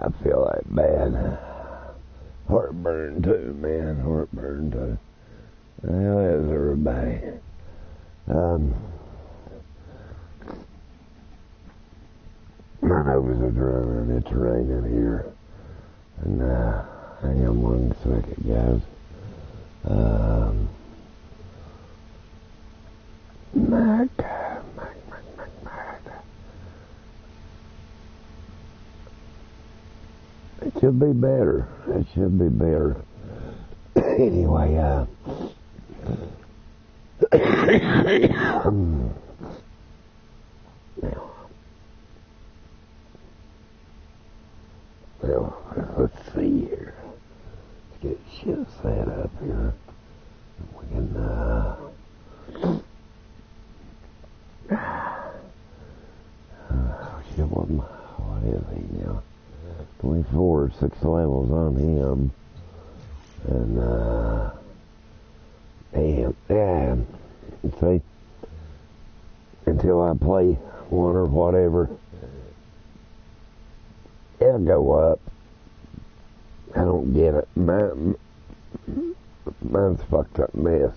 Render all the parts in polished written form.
I feel like bad. Heartburn too, man. Heartburn too. How is everybody? My nose is running. It's raining here. And hang on one second, guys. Mac. It should be better. It should be better. Anyway, now, let's see here. Let's get shit set up here. We can, shit, what is he now? 24, 6 levels on him. And, damn. See, until I play one or whatever, it'll go up. I don't get it. Mine's a fucked up mess.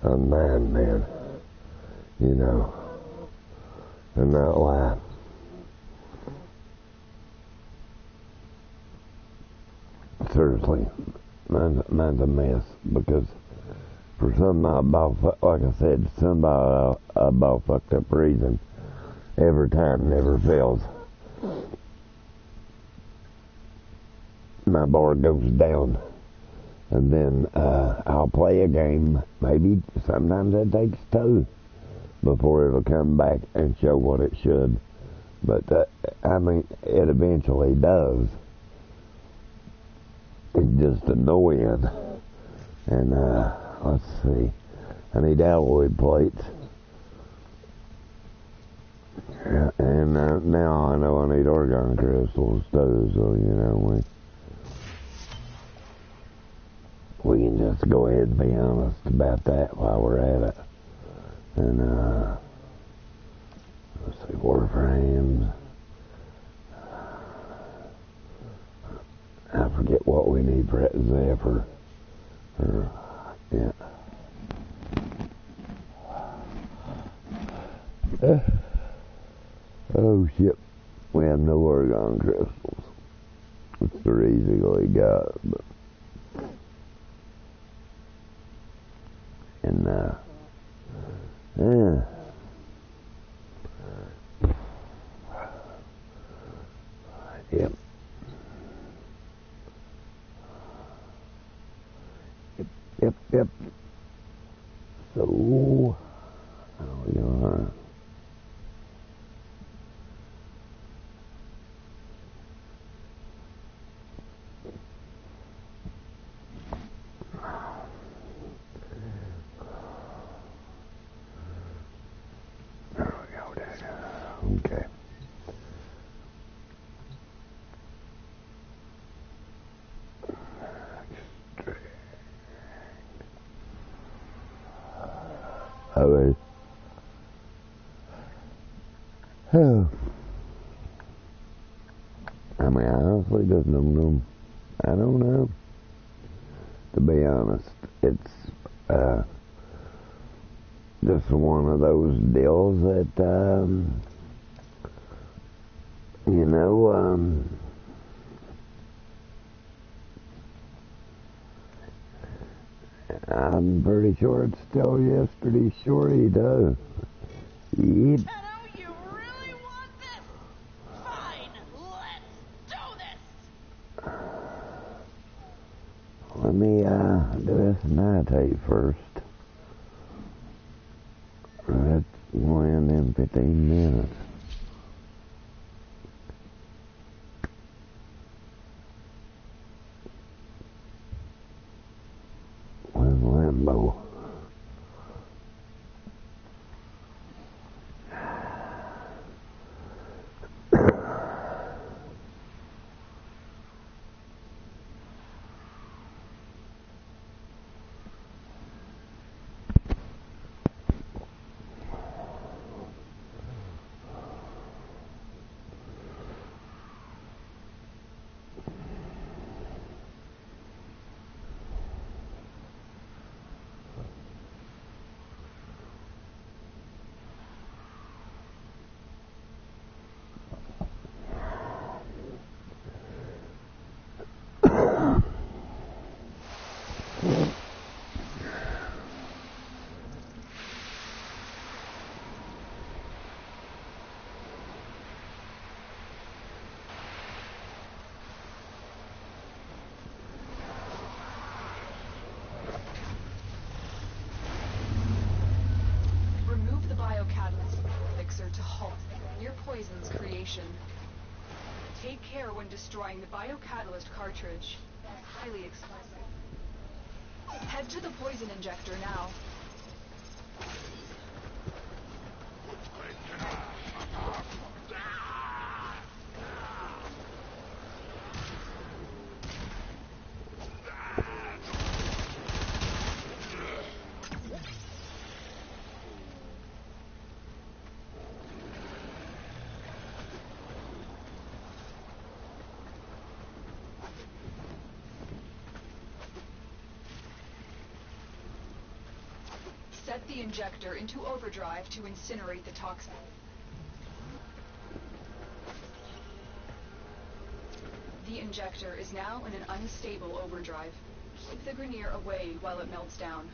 On mine, man. You know, I'm not lying. Seriously, mine's a mess because for some like I said, some about fucked up reason, every time never fails. My bar goes down, and then I'll play a game. Maybe sometimes it takes 2 before it'll come back and show what it should. But I mean, it eventually does. It's just annoying. And let's see. I need alloy plates. And now I know I need argon crystals too, so you know we can just go ahead and be honest about that while we're at it. And let's see, WarFrames. I forget what we need for that Zephyr. Yeah. Oh shit. We have no argon crystals. It's the reason we got. But. And yeah. Yep. Yep. So, how we are. There we go, okay. Alright. Oh. I mean, I honestly just don't know. I don't know. To be honest, it's just one of those deals that, you know, I'm pretty sure it's still yesterday's shorty, though. Yep. Hello, you really want this? Fine, let's do this! Let me, do this nitrate first. That's going in 15 minutes. With Lambo. Poison's creation. Take care when destroying the biocatalyst cartridge. It's highly explosive. Head to the poison injector now. Set the injector into overdrive to incinerate the toxin. The injector is now in an unstable overdrive. Keep the Grenier away while it melts down.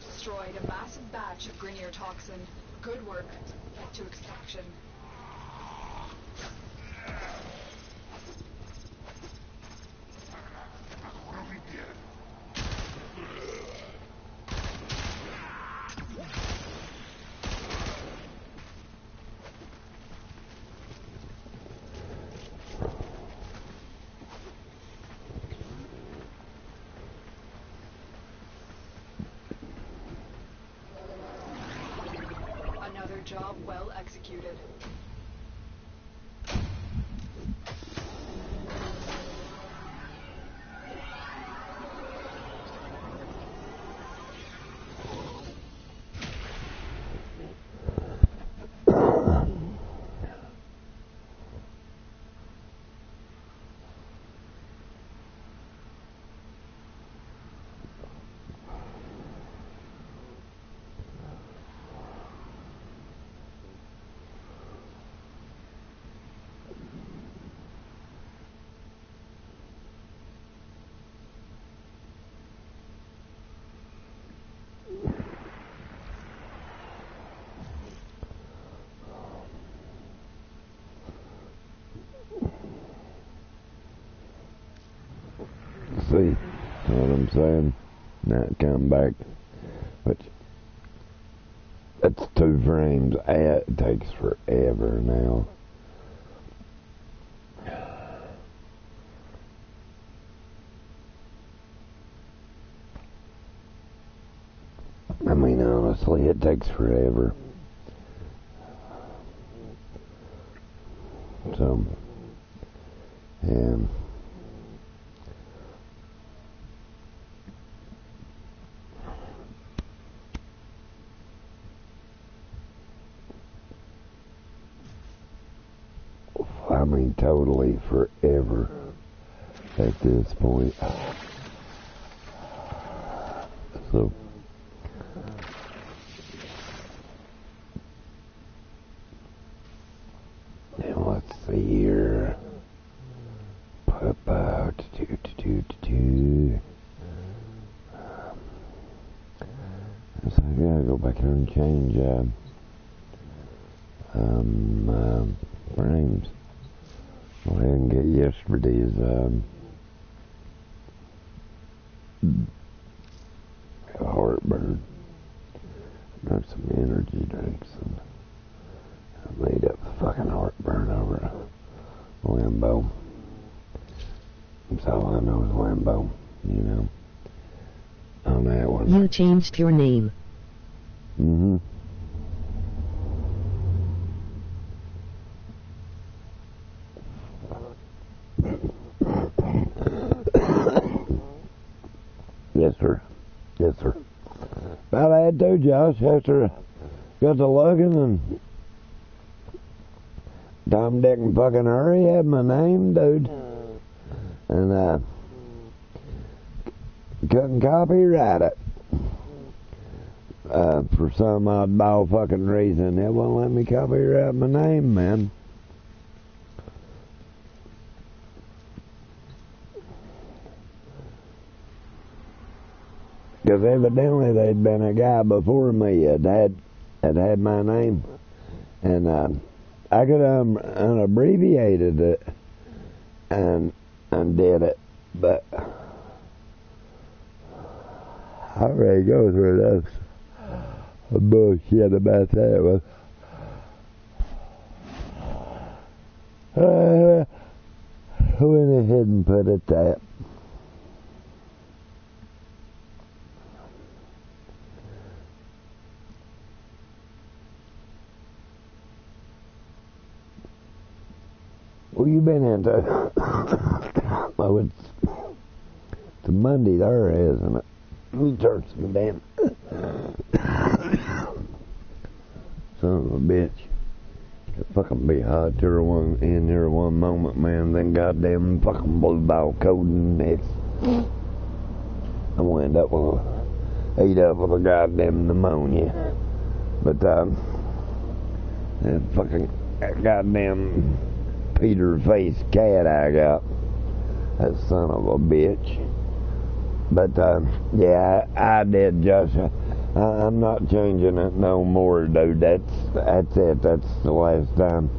Destroyed a massive batch of Grenier toxin. Good work. Get to extraction. Another job well executed. See, know what I'm saying? Now it come back, but that's 2 frames. It takes forever now. I mean, honestly, it takes forever. So, yeah. I mean, totally forever at this point. So, now let's see here. About so I gotta go back here and change frames. Go ahead and get yesterday's heartburn. Got some energy drinks and I made up fucking heartburn over a Limbo. nose Lambo, you know, on that one. You changed your name. Mm-hmm. Yes, sir. Yes, sir. About I had to, Josh, after I got to looking and Tom, Dick, and fucking Harry had my name, dude. And couldn't copyright it. For some oddball fucking reason, it won't let me copyright my name, man. Because evidently there'd been a guy before me that had my name. And I could have unabbreviated it and did it. But I already go through this bullshit about that. I went ahead and put it that. Well, you been into? Oh, it's a Monday there, isn't it? Let me turn some damn son of a bitch. It fucking be hot there in there one moment, man. Then goddamn fucking blue ball cold and next. I wind up with a goddamn pneumonia. But that fucking goddamn Peter faced cat I got. That son of a bitch. But yeah, I did, Josh. I'm not changing it no more, dude. That's it. That's the last time.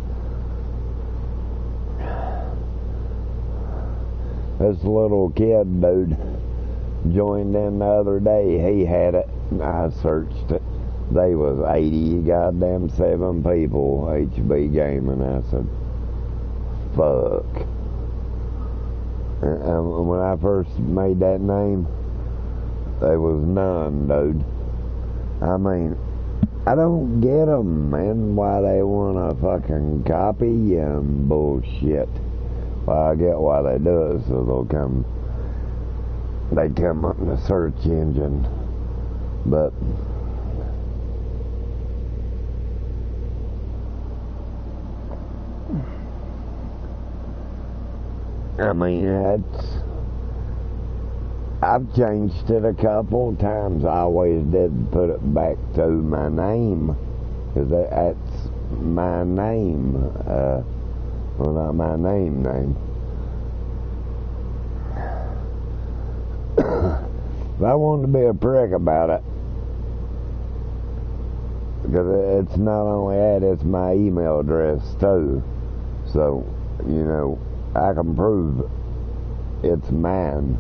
This little kid, dude, joined in the other day. He had it. I searched it. They was 80 goddamn 7 people HB gaming. I said, fuck. And when I first made that name, there was none, dude. I mean, I don't get them, man, why they want to fucking copy and bullshit. Well, I get why they do it, so they come up in the search engine. But I mean, I've changed it a couple times. I always did put it back to my name, because that's my name. Well, not my name. But I wanted to be a prick about it, because it's not only that, it's my email address too. So, you know, I can prove it's mine.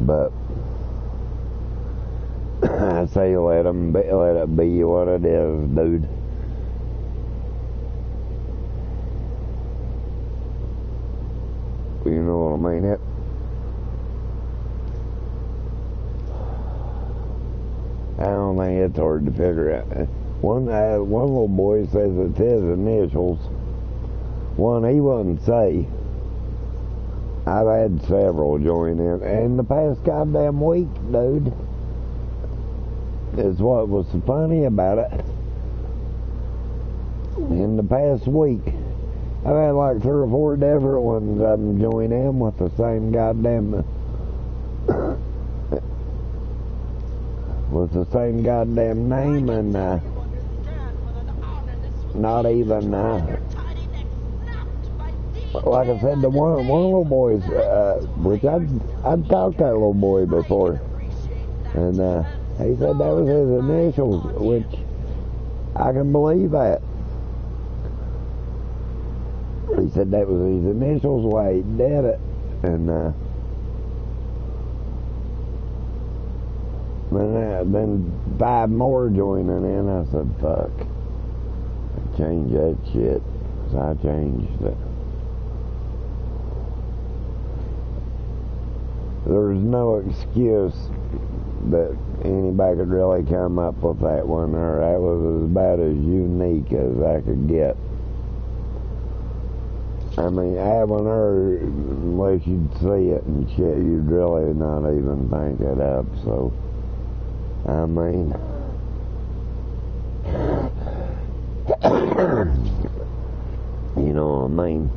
But I say let it be what it is, dude. You know what I mean? I don't think it's hard to figure out. One little boy says it's his initials. One he wouldn't say. I've had several join in the past goddamn week, dude. Is what was so funny about it. In the past week, I've had like 3 or 4 different ones of them join in with the same goddamn name, and not even like I said, the one little boy's, which I'd talked to that little boy before, and he said that was his initials, which I can believe that. He said that was his initials why he did it, and then 5 more joining in. I said, fuck, change that shit, 'cause I changed it. there's no excuse that anybody could really come up with that one there. That was about as unique as I could get. I mean, having her, unless you'd see it and shit, you'd really not even think it up. So, I mean, you know what I mean?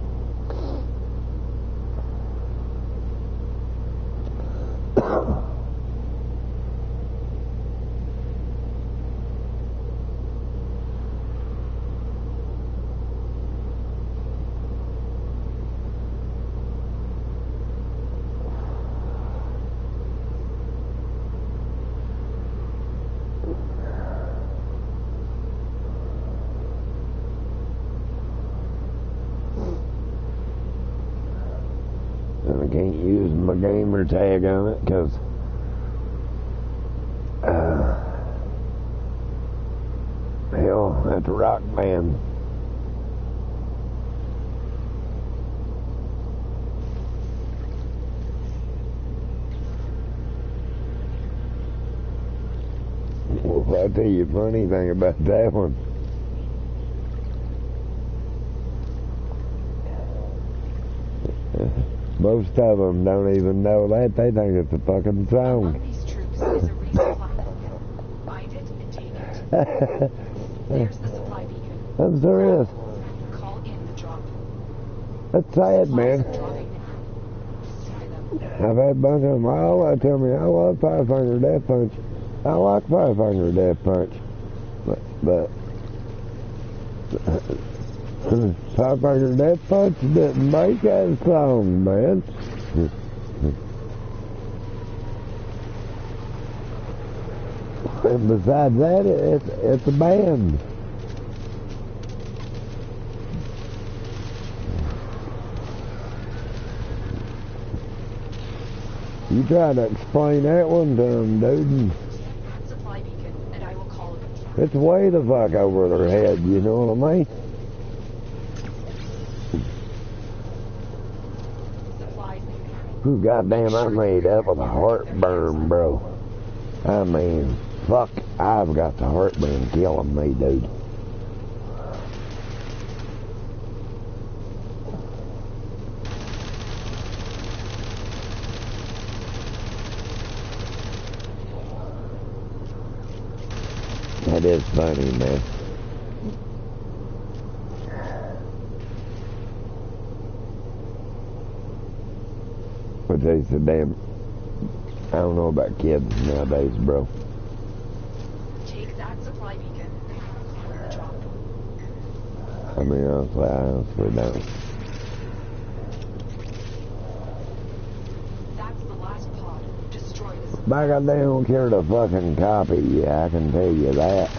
And I can't use my gamer tag on it because hell, that's a rock band. Well, I'll tell you a funny thing about that one. Most of them don't even know that. They think it's a fucking song. Among these troops is a resupply beacon. Find it and take it. There's the supply beacon. I'm serious. Call in the drop. That's sad, man. Supplies are dropping now. Destroy them. I've had a bunch of them all tell me I love Five Finger Death Punch. I like Five Finger Death Punch. But Five Finger Death Punch didn't make that song, man. And besides that, it's a band. You try to explain that one to them, dude. Supply beacon, and I will call it. It's way the fuck over their head, you know what I mean? Supplies needed. Ooh, goddamn, I'm made up with a heartburn, bro. I mean, fuck, I've got the heartburn killing me, dude. That is funny, man. But they said, damn, I don't know about kids nowadays, bro. Take that supply beacon. Call in the drop. I mean, honestly, I honestly don't. That's the last pod. Destroy this. By God, they don't care to fucking copy you, I can tell you that.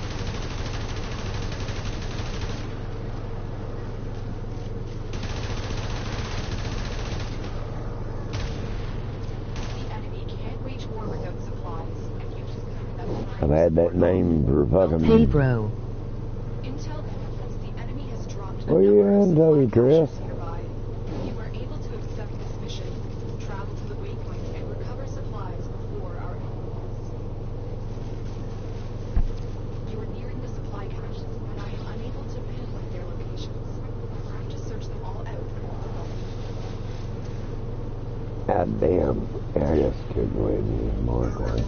The enemy can't wage war without supplies, and you just have I've had that name for fucking... Hey, bro. Intel indicates the enemy has dropped What are you number of in, Toby, supply Chris? caches nearby. You are able to accept this mission, travel to the waypoint, and recover supplies before our enemies. You are nearing the supply caches, and I am unable to pinpoint their locations. I have to search them all out. God damn. I guess I could go ahead and use Mark one.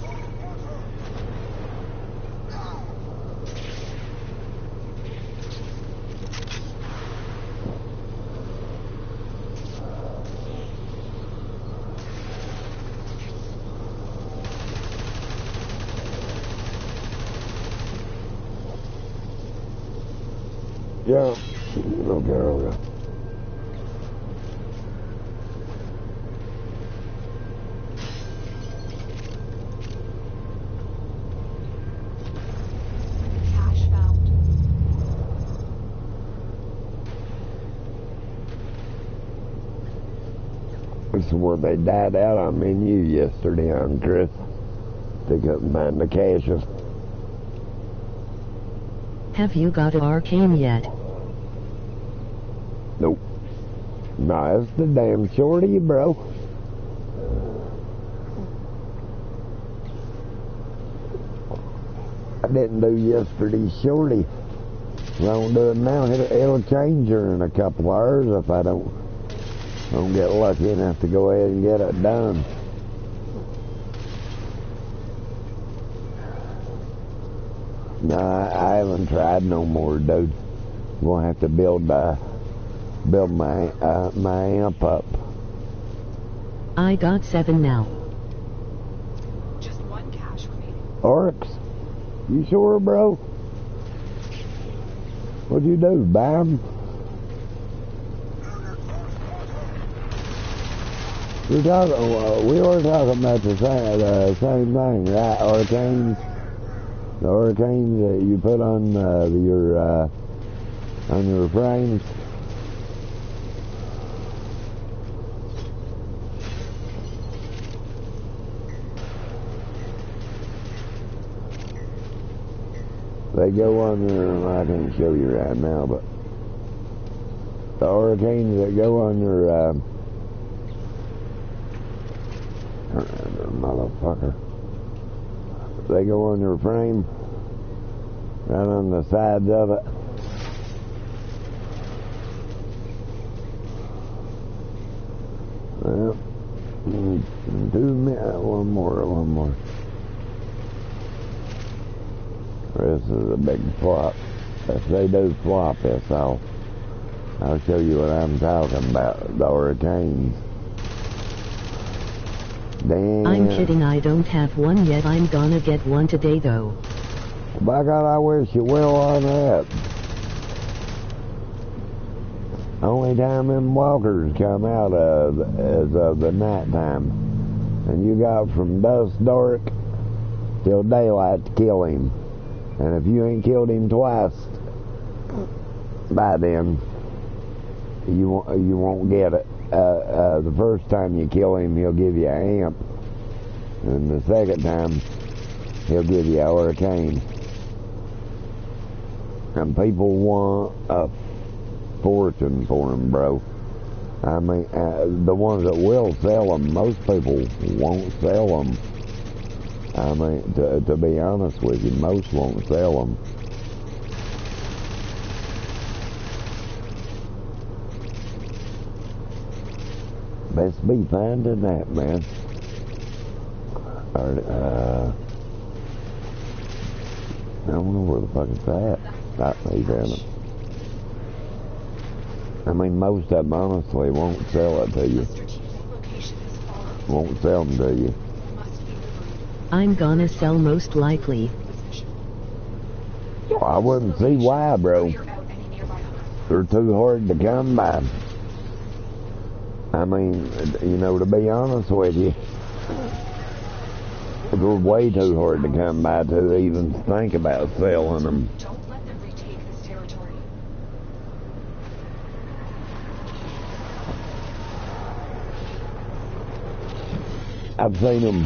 Yeah. Okay. Cache found. This is where they died out on menu yesterday on Chris. They couldn't find the caches. Have you got Arcane yet? Nope. No, that's the damn shorty, bro. didn't do yesterday's shorty. If I don't do it now, it'll change her in a couple hours if I don't get lucky enough to go ahead and get it done. No, I haven't tried no more, dude. I'm gonna have to build my amp up. I got 7 now. Just 1 cache remaining. Oryx, you sure, bro? What'd you do, Bam? We were talking about the same thing, right? Hurricanes. The hurricanes that you put on your frames. They go on your, I can't show you right now, but the hurricanes that go on your, motherfucker, they go on your frame, right on the sides of it. Well, 2 minutes, one more. This is a big flop. If they do flop this, I'll show you what I'm talking about. The hurricanes. Damn. I'm kidding, I don't have one yet. I'm gonna get one today though. By God, I wish you will on that. Only time them walkers come out of is of the night time. And you got from dusk dark till daylight to kill him. And if you ain't killed him twice by then, you won't get it. The first time you kill him, he'll give you an amp. And the second time, he'll give you a hurricane. And people want a fortune for him, bro. I mean, the ones that will sell them, most people won't sell them. I mean, to be honest with you, most won't sell them. Best be finding that, man. I don't know where the fuck it's at. Not me, damn it. I mean, most of them honestly won't sell it to you. Won't sell them to you. I'm gonna sell most likely. I wouldn't see why, bro. They're too hard to come by. I mean, you know, to be honest with you, they're way too hard to come by to even think about selling them. Don't let them retake this territory. I've seen them.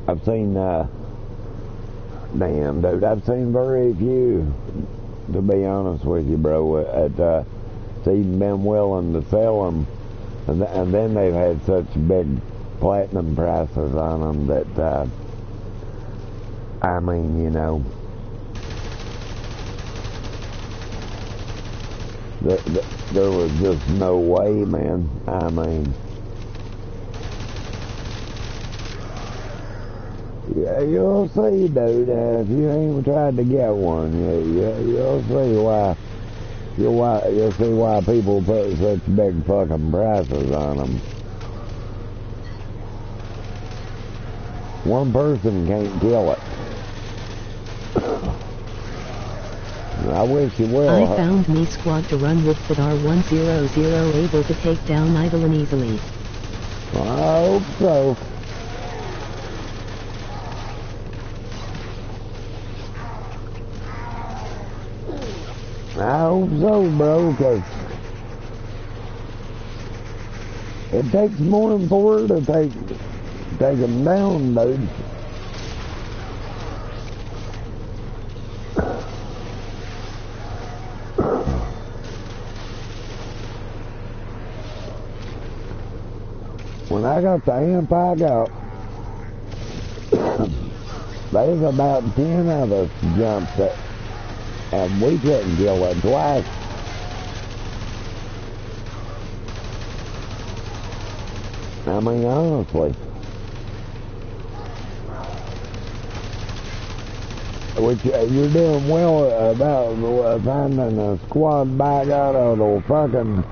I've seen, damn, dude, I've seen very few, to be honest with you, bro, that's even been willing to sell them, and then they've had such big platinum prices on them that, I mean, you know, there was just no way, man. I mean, yeah, you'll see, dude. If you ain't tried to get one, you'll see why. You'll see why people put such big fucking prices on them. One person can't kill it. I wish you will. I found me squad to run with that R100 able to take down Idolin easily. I hope so. I hope so, bro, because it takes more than 4 to take them down, dude. when I got the amp I got, there's about 10 of us jumped it, and we couldn't kill it twice. I mean, honestly. Which you're doing well about finding a squad back out of the fucking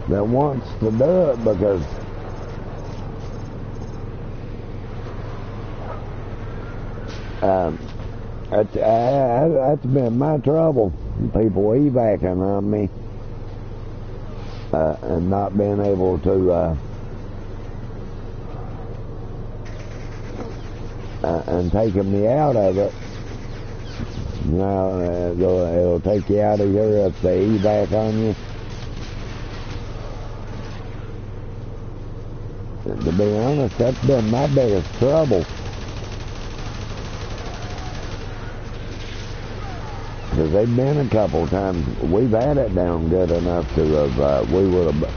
that wants to do it, because that's been my trouble. People evacing on me and not being able to and taking me out of it. Now it'll take you out of here if they evac on you. To be honest, that's been my biggest trouble. Because they've been a couple times. We've had it down good enough to have, we would have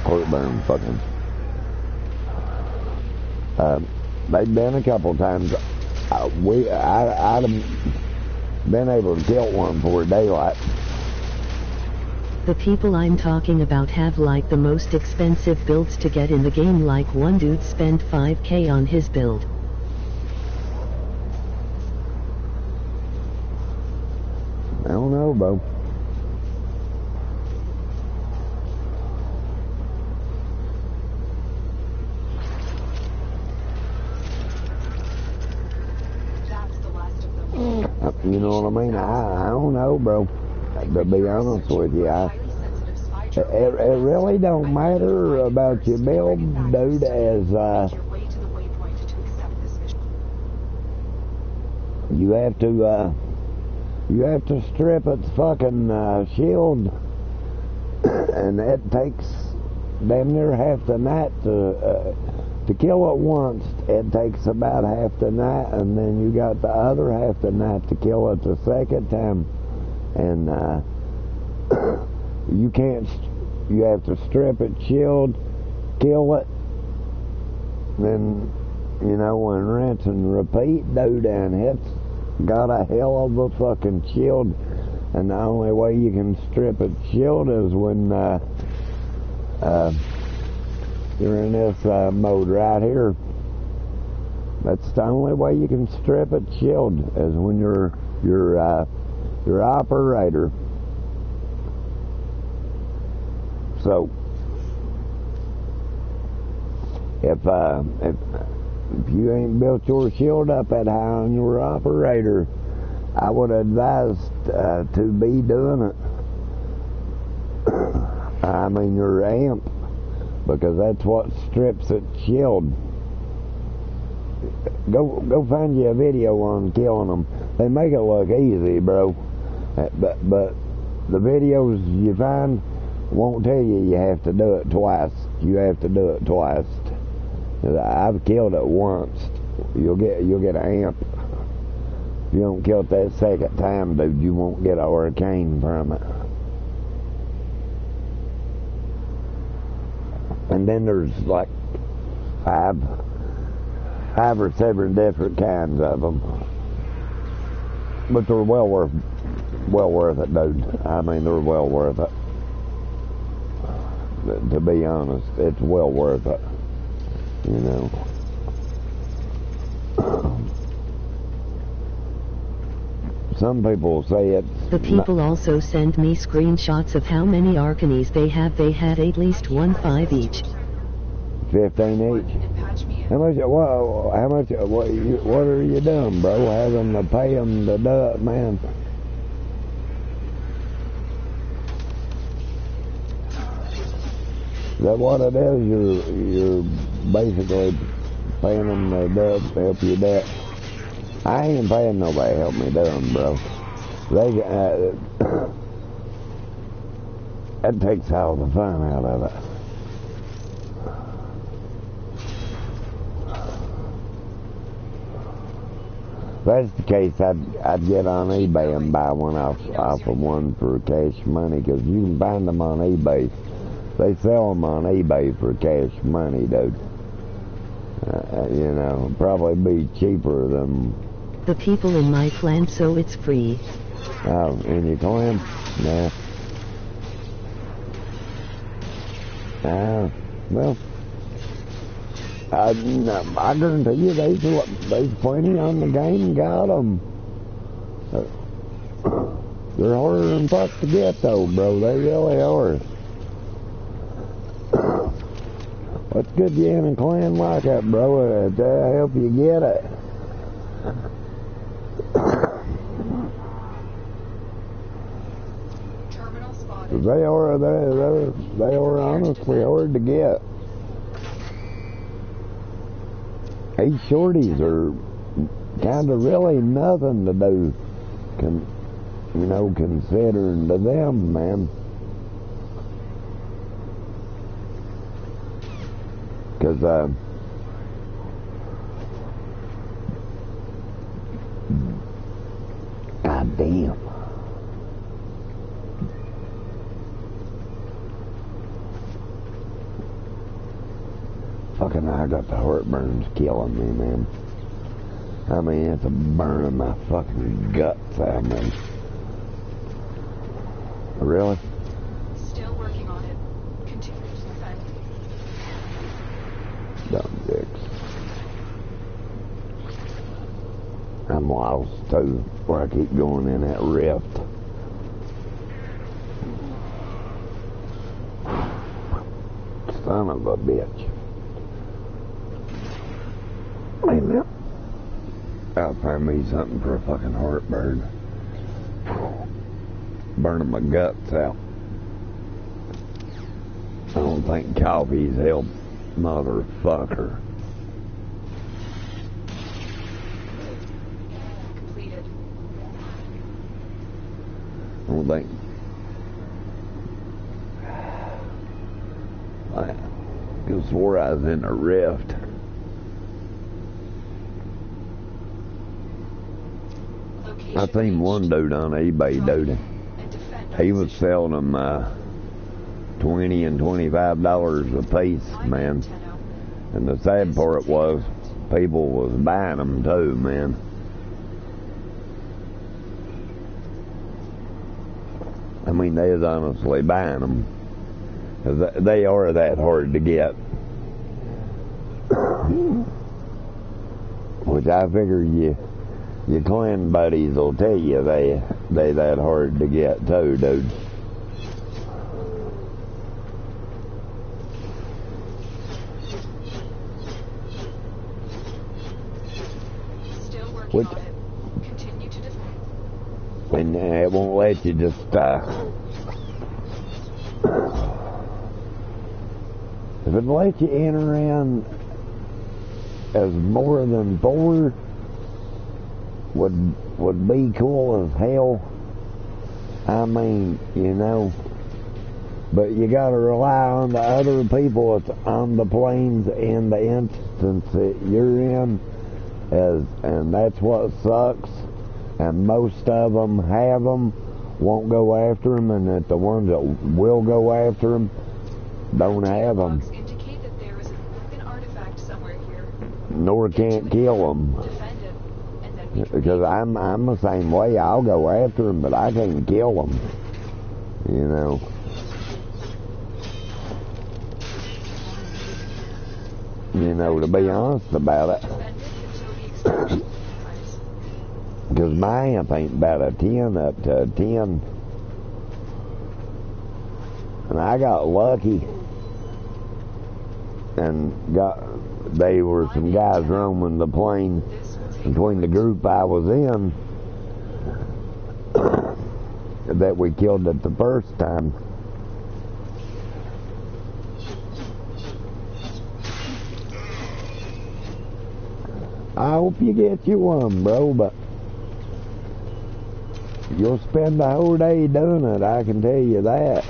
heartburn fucking. They've been a couple times. I'd have been able to kill one before daylight. The people I'm talking about have like the most expensive builds to get in the game, like one dude spent $5,000 on his build. I don't know, bro. That's the last of them. You know what I mean? I don't know, bro. To be honest with you, it really don't matter about your build, dude, as you have to strip its fucking shield, and it takes damn near half the night to kill it once. It takes about half the night, and then you got the other half the night to kill it the second time. And you can't, you have to strip its shield, kill it, then, you know, and rinse and repeat, dude, and it's got a hell of a fucking shield. And the only way you can strip its shield is when you're in this mode right here. That's the only way you can strip its shield, is when you're your operator. So if you ain't built your shield up that high on your operator, I would advise to be doing it. I mean your amp, because that's what strips its shield. Go find you a video on killing them. They make it look easy, bro. But the videos you find won't tell you have to do it twice. You have to do it twice. I've killed it once. You'll get an amp. If you don't kill it that second time, dude, you won't get an arcane from it. And then there's like five or seven different kinds of them. But they're well worth it, dude. I mean, they're well worth it. To be honest, it's well worth it. You know. Some people say it's... The people also send me screenshots of how many Arcanes they have. They had at least 5 each. 15 each. How much? Whoa, how much? What are you doing, bro? Having to pay them to do it, man. Is that what it is? You're basically paying them to do it, to help you do it. I ain't paying nobody to help me do them, bro. That takes all the fun out of it. If that's the case, I'd get on eBay and buy one off of one for cash money, because you can find them on eBay They sell them on eBay for cash money, dude. You know, probably be cheaper than... The people in my clan, so it's free. Oh, in your clan? Nah. Well, I guarantee you there's plenty on the game got them. They're harder than fuck to get though, bro. They really are. What's good you in a clan like that, bro? To help you get it. Terminal spotted. They are honestly hard to get. These shorties are kind of really nothing to do, considering to them, man. Because, god damn. Fucking, I got the heartburns killing me, man. I mean, it's a burning my fucking guts out, man. Really? Still working on it. Continue to defend. Dumb dicks. I'm lost too, where I keep going in that rift. Son of a bitch. Wait a minute. I'll find me something for a fucking heartburn. Burning my guts out. I don't think coffee's helped, motherfucker. Completed. I don't think. I could have swore I was in a rift. I seen one dude on eBay, dude. He was selling them $20 and $25 a piece, man. And the sad part was, people was buying them too, man. I mean, they was honestly buying them. 'Cause they are that hard to get. Which I figure your clan buddies will tell you they that hard to get too, dude. Still working on it. Continue to defend. And it won't let you just if it lets you enter in as more than 4 would be cool as hell. I mean, but you gotta rely on the other people that's on the planes in the instance that you're in, and that's what sucks. And most of them have them, won't go after them, and that the ones that will go after them don't have them. Indicate that there is an artifact somewhere here. Nor can't kill them. Defend it, and then we can Because I'm the same way. I'll go after them, but I can't kill them. To be honest about it. defend it until the extraction supplies. Because my amp ain't about a 10 up to a 10. And I got lucky. And they were some guys roaming the plane between the group I was in that we killed it the first time. I hope you get you one, bro, but you'll spend the whole day doing it, I can tell you that.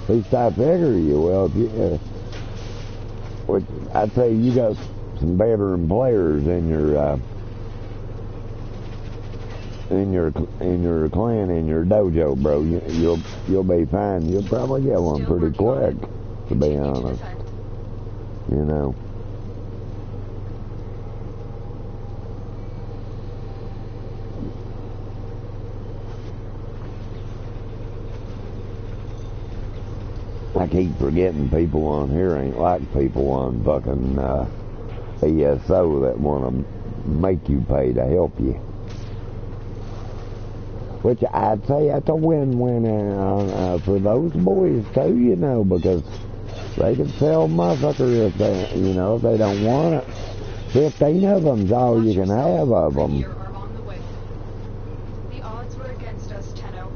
At least I figure you will. Which I'd say you got some veteran players in your clan, in your dojo, bro. You'll be fine. You'll probably get one pretty quick. to be Continue to honest. defend. You know. I keep forgetting people on here ain't like people on fucking ESO that want to make you pay to help you. Which I'd say that's a win-win for those boys too, you know, because they can sell motherfucker if they, you know, if they don't want it. 15 of them's all you can have of them. Here are on the way. The odds were against us, Tenno,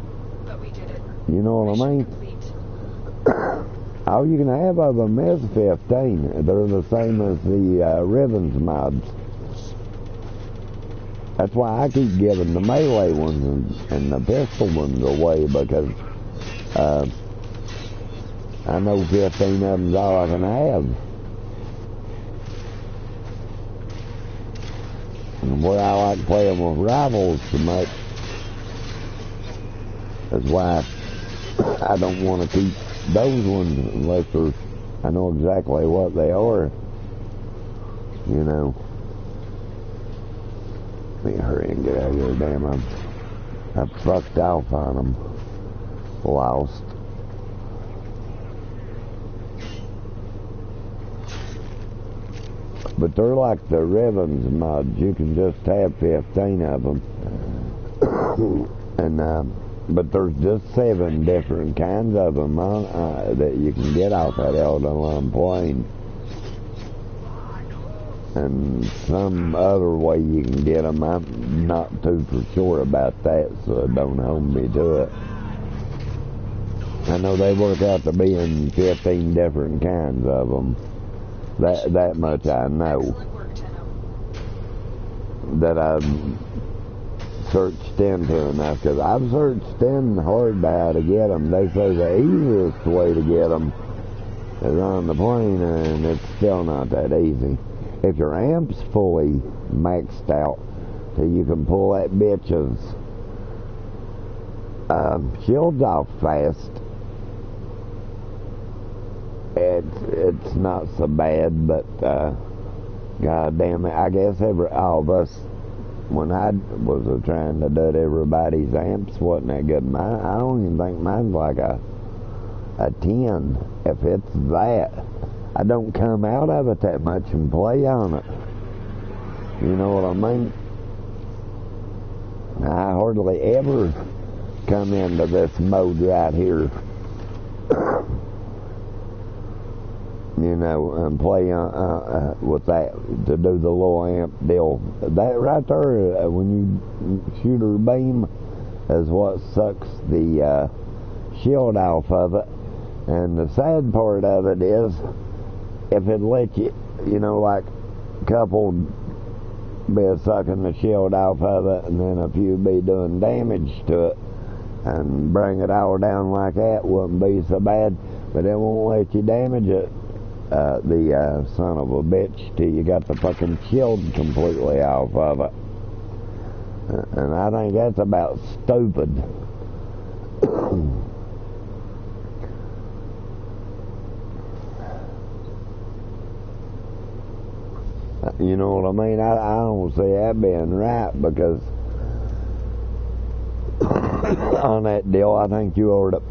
but we did it. You know what I Mission mean? complete. All you can have of them is 15. They're the same as the Ribbons mods. That's why I keep giving the melee ones and the pistol ones away, because I know 15 of them's all I can have. And where I like playing with rivals so much, that's why I don't want to keep those ones unless I know exactly what they are. You know. Let me hurry and get out of here, damn. I fucked off on them. Lost. But they're like the Ribbons mods. You can just have 15 of them. And, but there's just 7 different kinds of them that you can get off that Eldon plane. And some other way you can get them. I'm not too for sure about that, so don't hold me to it. I know they work out to being 15 different kinds of them. That much I know. Excellent work, Tenno. That I've searched into enough, because I've searched in hard to how to get them. They say the easiest way to get them is on the plane, and it's still not that easy. If your amp's fully maxed out, so you can pull that bitch's shields off fast, it's not so bad. But god damn it, I guess all of us, when I was trying to do it, everybody's amps wasn't that good. I don't even think mine's like a 10, if it's that. I don't come out of it that much and play on it. You know what I mean? I hardly ever come into this mode right here. You know, and play with that, to do the little amp deal. That right there, when you shoot her beam, is what sucks the shield off of it. And the sad part of it is, if it lets you, you know, like a couple be sucking the shield off of it, and then a few be doing damage to it, and bring it all down like that, wouldn't be so bad. But it won't let you damage it, the son of a bitch, till you got the fucking shield completely off of it. And I think that's about stupid. You know what I mean? I don't see that being right, because on that deal, I think you ought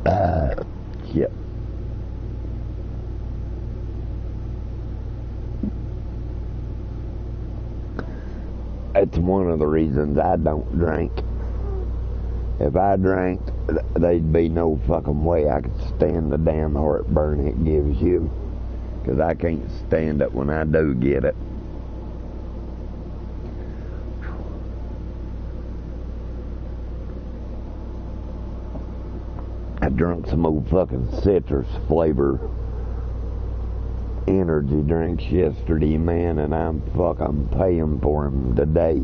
to shit. It's one of the reasons I don't drink. If I drank, there'd be no fucking way I could stand the damn heartburn it gives you. Because I can't stand it when I do get it. I drunk some old fucking citrus flavor energy drinks yesterday, man, and I'm fucking paying for them today.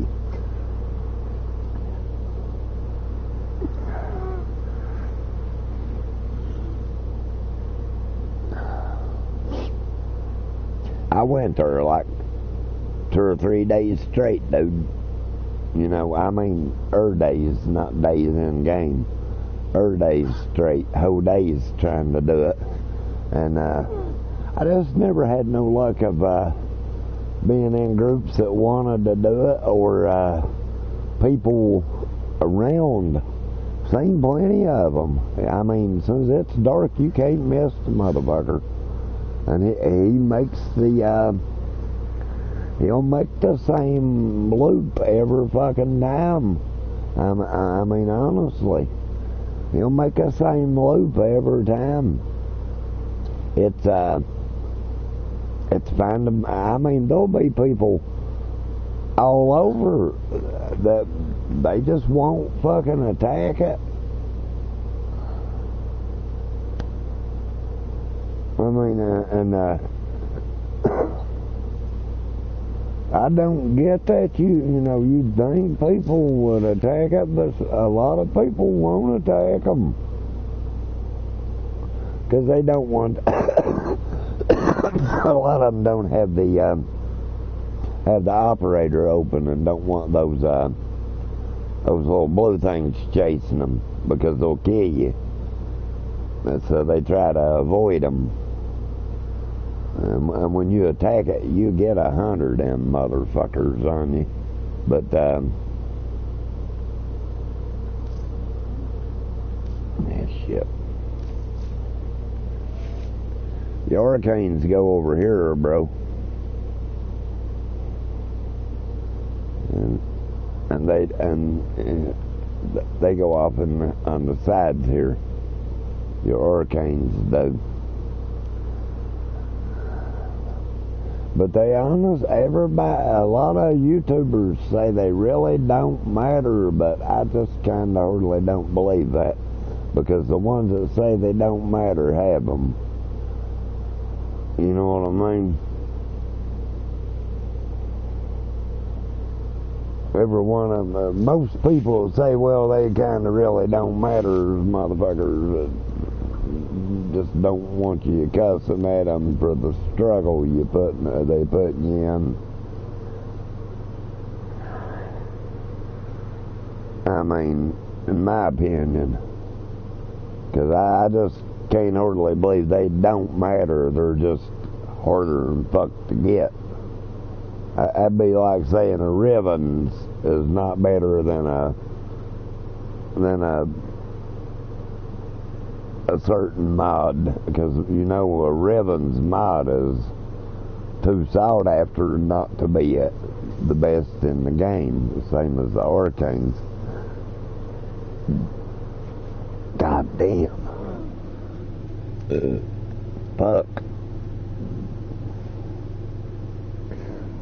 I went there like 2 or 3 days straight, dude. You know, I mean, days, not days in game. Days straight, whole days trying to do it. And I just never had no luck of being in groups that wanted to do it, or people around. Seen plenty of them. I mean, as soon as it's dark, you can't miss the motherfucker. And he makes the, he'll make the same loop every fucking time. I mean, honestly, he'll make the same loop every time. It's fine to, I mean, there'll be people all over that they just won't fucking attack it. I mean, I don't get that. You know, you'd think people would attack it, but a lot of people won't attack them because they don't want. A lot of them don't have the operator open and don't want those little blue things chasing them because they'll kill you. And so they try to avoid them. And when you attack it, you get 100 them motherfuckers on you. But shit. The hurricanes go over here, bro. And they go off on the sides here. Your hurricanes do. But they honest, everybody, a lot of YouTubers say they really don't matter, but I just kind of hardly don't believe that, because the ones that say they don't matter have them. You know what I mean? Every one of them, most people say, well, they kind of really don't matter, motherfuckers. Just don't want you cussing at them for the struggle they put you in. I mean, in my opinion, because I just can't hardly believe they don't matter. They're just harder than fuck to get. That'd be like saying a ribbons is not better than a certain mod, because you know a ribbons mod is too sought after not to be the best in the game, the same as the hurricanes. God damn. Fuck.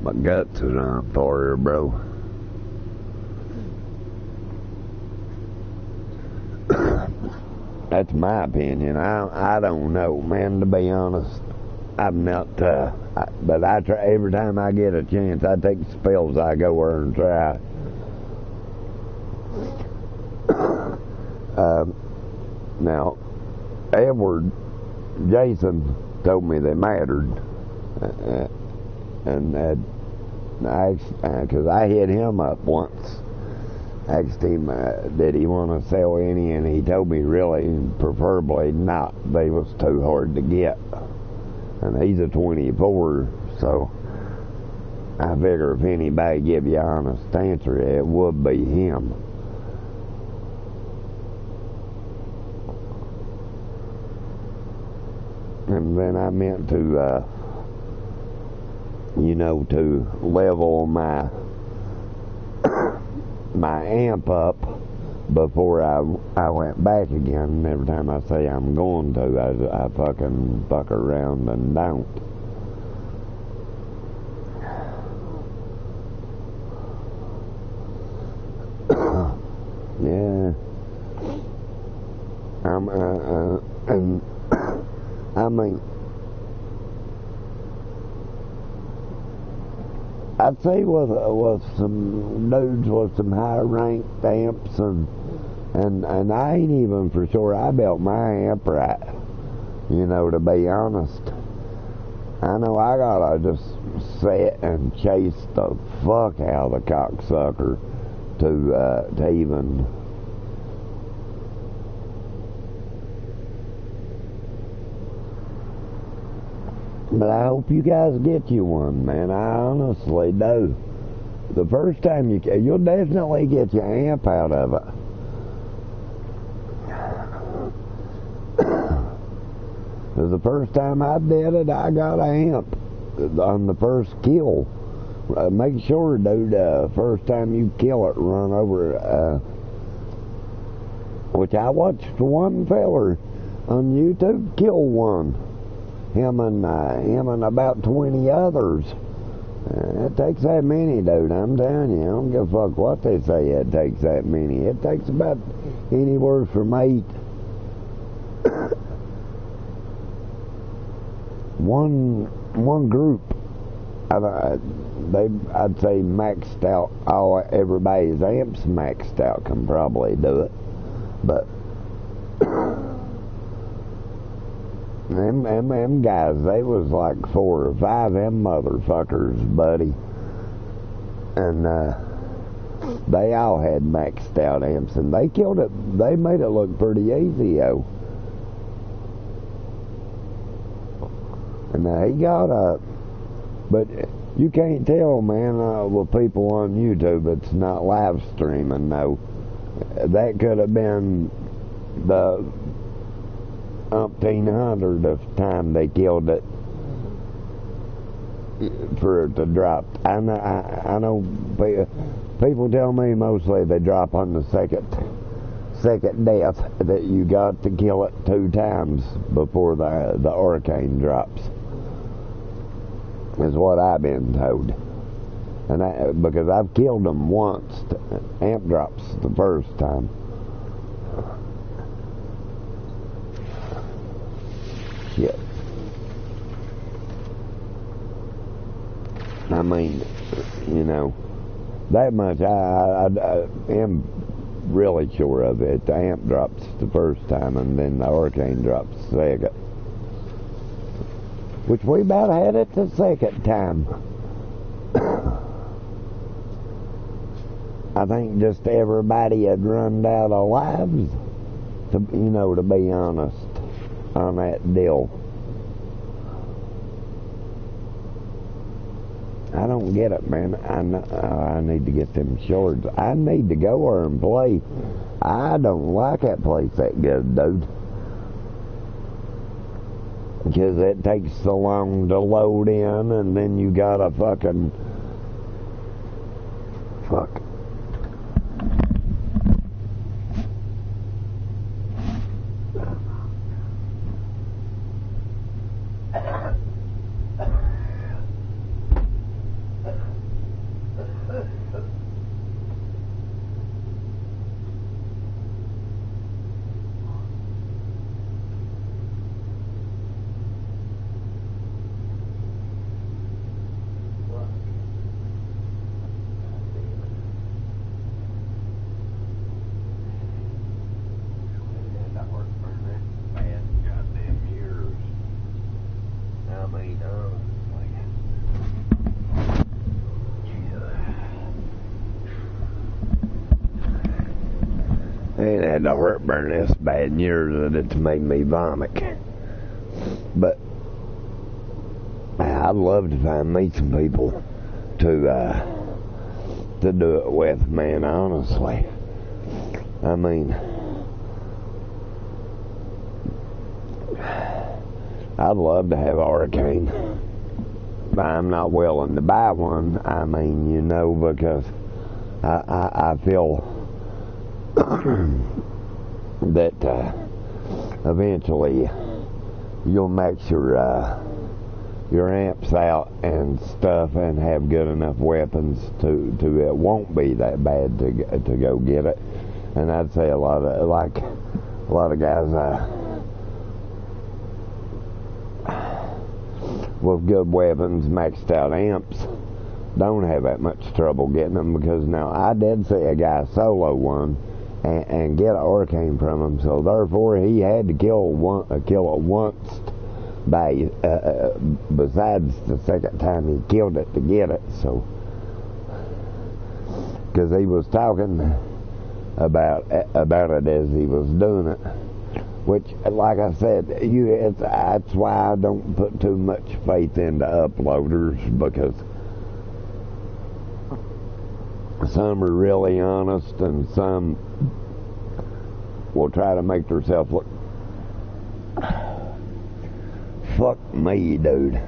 My guts is on fire, bro. That's my opinion. I don't know, man, to be honest. I'm not, but I try, every time I get a chance, I take spells, I go over and try. Now, Jason told me they mattered, and because I hit him up once. Asked him, did he want to sell any, and he told me really, preferably not. They was too hard to get. And he's a 24, so I figure if anybody give you an honest answer, it would be him. And then I meant to, to level my amp up before I went back again. And every time I say I'm going to, I fucking fuck around and don't. Yeah. And I mean, I'd say with some dudes with some high ranked amps, and I ain't even for sure I built my amp right, to be honest. I know I gotta just sit and chase the fuck out of the cocksucker to even But I hope you guys get you one, man. I honestly do. The first time you'll definitely get your amp out of it. The first time I did it, I got an amp on the first kill. Make sure, dude, first time you kill it, run over, which I watched one feller on YouTube kill one. Him and about 20 others. It takes that many, dude. I'm telling you, I don't give a fuck what they say. It takes that many. It takes about anywhere from 8. One group, I'd say maxed out. Everybody's amps maxed out can probably do it, but them guys, they was like 4 or 5 them motherfuckers, buddy, and they all had maxed out amps, and they killed it. They made it look pretty easy, though. And he got up, but you can't tell, man, with people on YouTube, it's not live streaming, no. That could have been the umpteen hundredth time they killed it for it to drop. I know people tell me mostly they drop on the second death, that you got to kill it 2 times before the arcane drops, is what I've been told. And because I've killed them once, amp drops the first time. Shit. I mean, you know, that much I am really sure of it. The amp drops the first time, and then the arcane drops the second. Which we about had it the second time. I think just everybody had run out of lives, to be honest, on that deal. I don't get it, man. I need to get them shorts. I need to go there and play. I don't like that place that good, dude. Because it takes so long to load in, and then you gotta fuck. Ain't had no heartburn this bad in years that it's made me vomit. But I'd love to find me some people to do it with, man, honestly. I mean, I'd love to have Arcane, but I'm not willing to buy one. I mean, because I feel that eventually you'll max your amps out and stuff and have good enough weapons to it won't be that bad to go get it. And I'd say a lot of guys with good weapons, maxed out amps, don't have that much trouble getting them, because now I did see a guy solo one and get an arcane from him, so therefore he had to kill it once besides the second time he killed it to get it. So, because he was talking about it as he was doing it, Which, like I said, that's why I don't put too much faith into uploaders, because some are really honest and some will try to make themselves look. Fuck me, dude.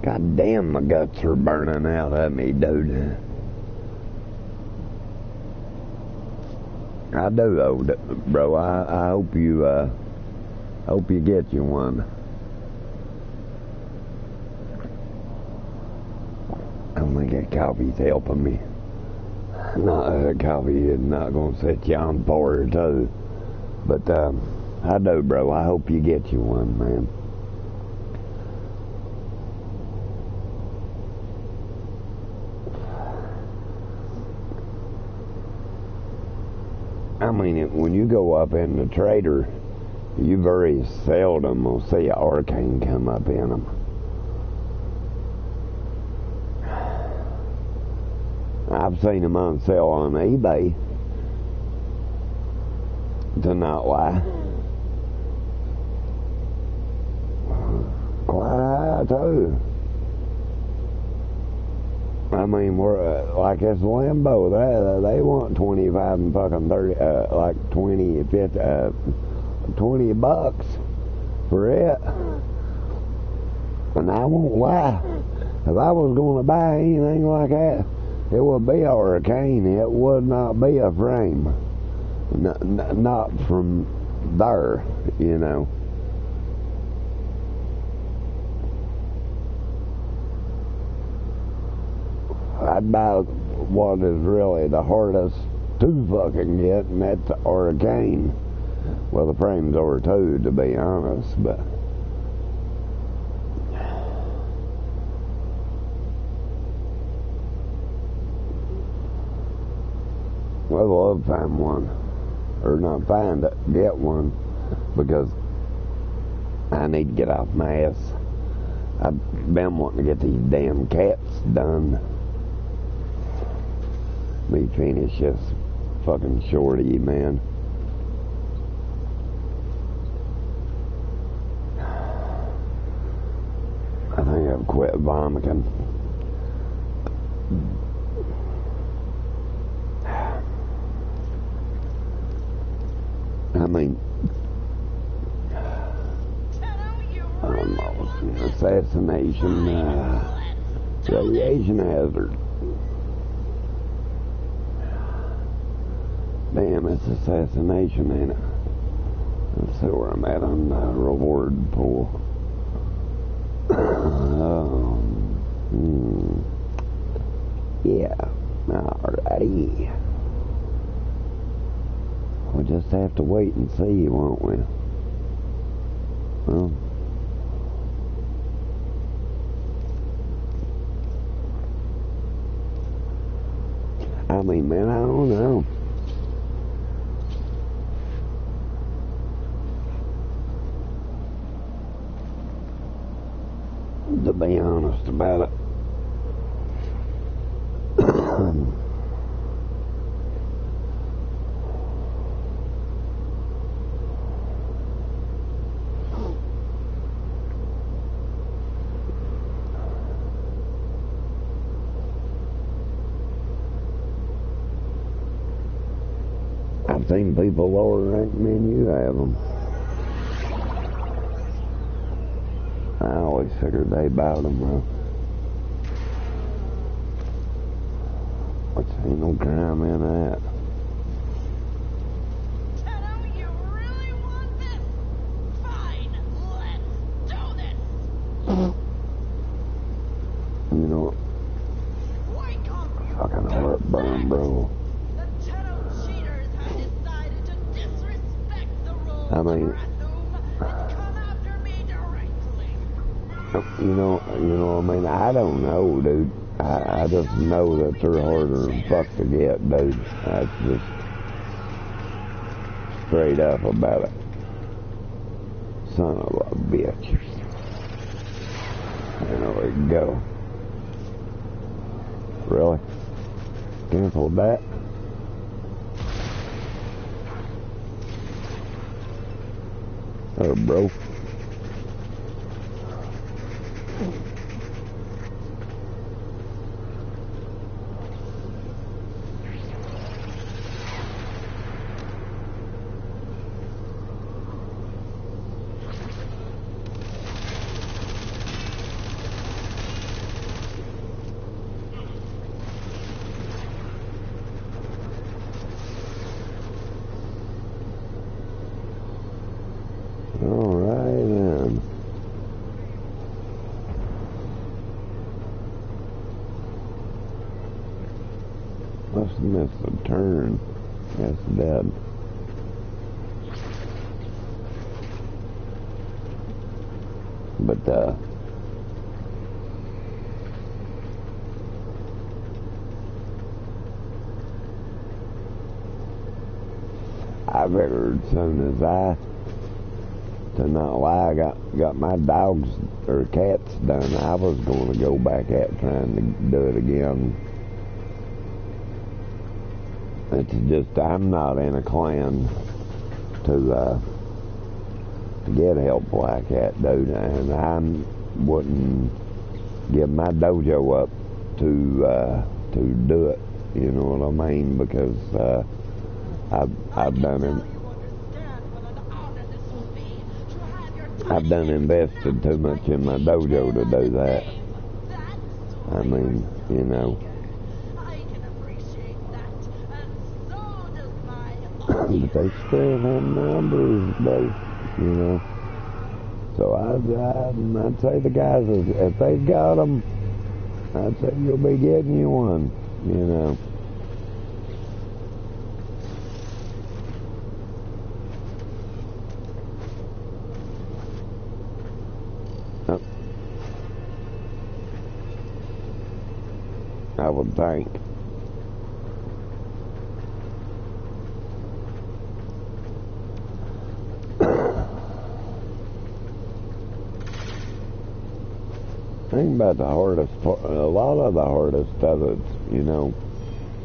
God damn, my guts are burning out of me, dude. I do, bro. I hope you get you one. I don't think that coffee's helping me. No, coffee is not gonna set you on fire too. But I do, bro. I hope you get you one, man. I mean, when you go up in the trader, you very seldom will see an arcane come up in them. I've seen them on sale on eBay, to not lie. Quite too. I mean, we're like this Limbo. They want 25 and fucking 30, like 20, 50, $20 for it. And I won't lie. If I was going to buy anything like that, it would be a Hurricane. It would not be a frame. Not from there, you know. I'd buy what is really the hardest to fucking get, and that's a Hurricane. Well, the frame's over too, to be honest, but I'd love to find one, or not find it, get one, because I need to get off my ass. I've been wanting to get these damn cats done. Me finish this fucking shorty, man. I think I've quit vomiting. I mean, almost an assassination, radiation hazard. Damn, it's assassination, ain't it? Let's see where I'm at on the reward pool. Yeah, alrighty. We'll just have to wait and see, won't we? Well, I mean, man, I don't know. To be honest about it. I've seen people lower ranked than you have them. I always figured they bowed them, bro. Which ain't no crime in that. Tenno, you really want this? Fine, let's do this! You know, Wake up, you fucking heartburn, bro. The Tenno cheaters have decided to disrespect the rules I mean, of Rathum and come after me directly. you know, I mean, I don't know, dude. I just know that they're harder than fuck to get, dude. That's just straight up about it. Son of a bitch. There we go. Really? Canceled that? Oh, bro. Alright then. Must have missed a turn. That's dead. But I figured as soon as to not lie, got my dogs or cats done, I was going to go back at trying to do it again. It's just I'm not in a clan to get help like that, dude, and I wouldn't give my dojo up to do it. You know what I mean? Because I've done invested too much in my dojo to do that. I mean, you know. I can appreciate that, and so does my But they still have numbers, though, you know. So I'd say the guys, if they've got them, I'd say you'll be getting you one, you know. I would think. Think about the hardest part, a lot of the hardest of it, you know,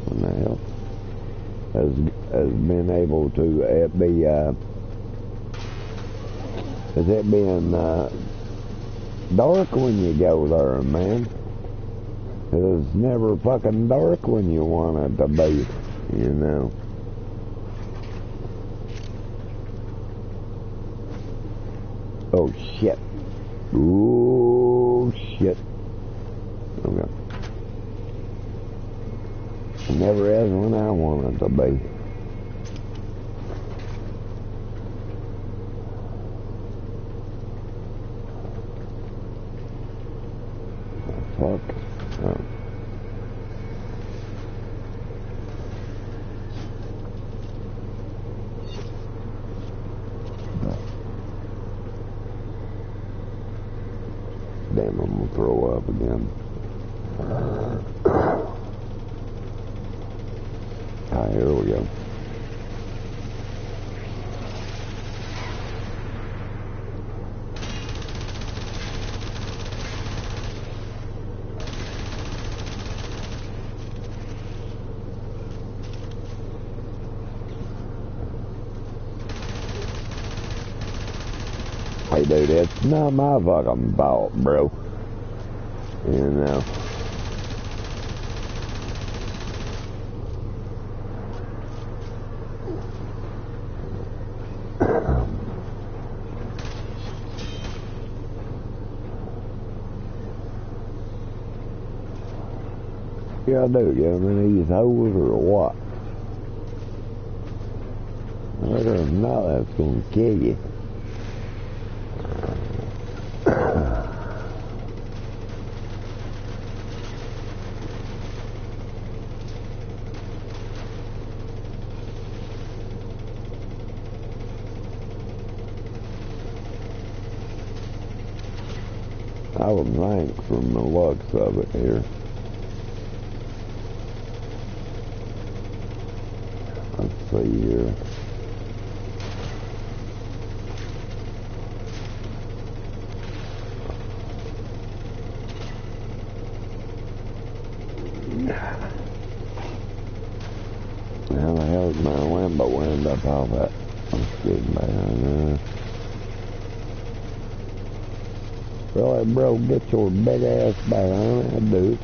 when the hell has been able to is it being dark when you go there, man. It's never fucking dark when you want it to be, you know. Oh shit. Ooh shit. Okay. It never is when I want it to be. Fuck. Oh. Damn, I'm gonna throw up again. Ah, here we go. Hey dude, it's not my fucking fault, bro. You know. Yeah, I do. Get them in these holes or what? Whether or not that's gonna kill you. I would think from the looks of it here. Let's see here. Get back on there. Really, bro, get your big ass back on there, dude.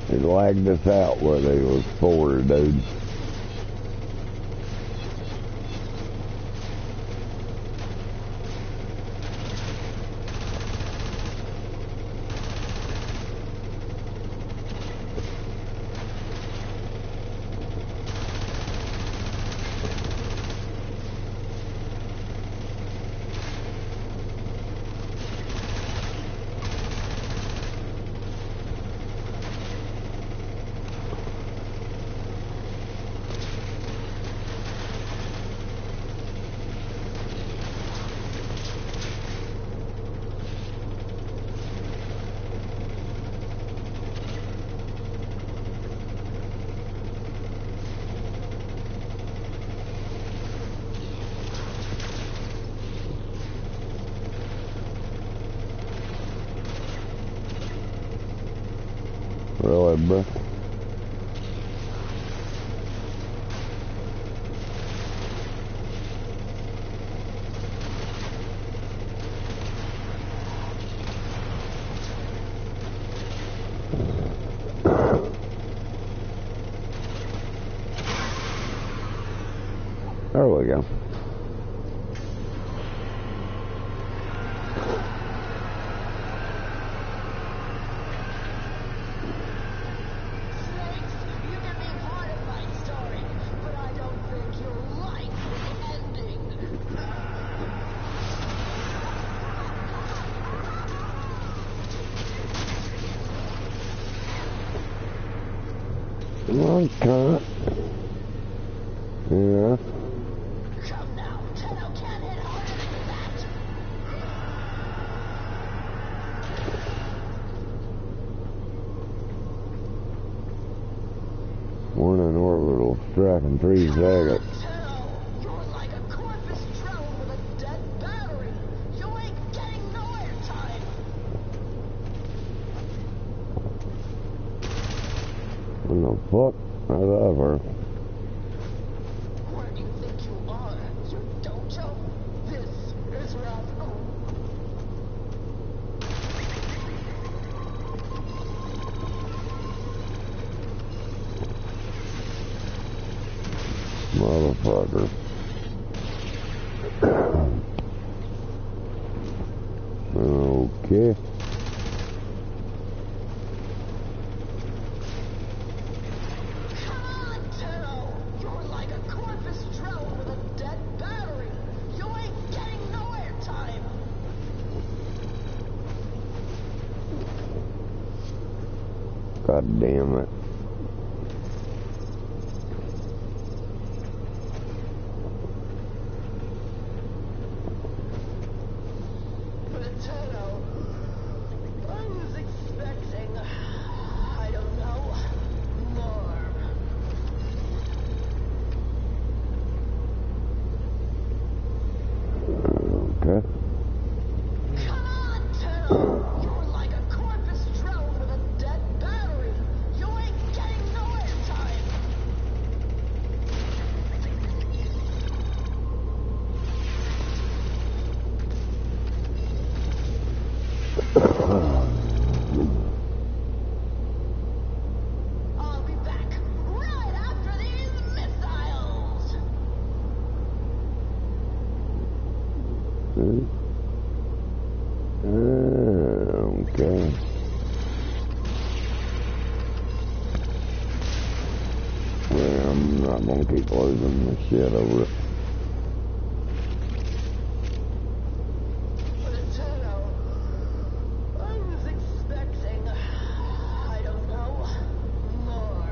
He lagged us out where they was 4 dudes. Really, bro? There we go. You can be part of my story, but I don't think you'll like the ending. Well, can't. Yeah. Come now, Tenno can't hit harder than that. One in orbital strike in 3 seconds. Tenno, you're like a corpus drone with a dead battery. You ain't getting no airtime. What the fuck? How's that work? Where do you think you are? Your dojo? This is Roscoe. Motherfucker. Okay. Come on, Tenno! You're like a corpus drone with a dead battery. You ain't getting no airtime. God damn it. But Tenno, I was expecting, I don't know, more. Okay. Come on, Tenno! You're like a corpus drone with a dead battery. You ain't getting no airtime. I'll be back right after these missiles. Okay. Well, I'm not gonna keep losing the shit over it. But Tenno, I was expecting, I don't know, more.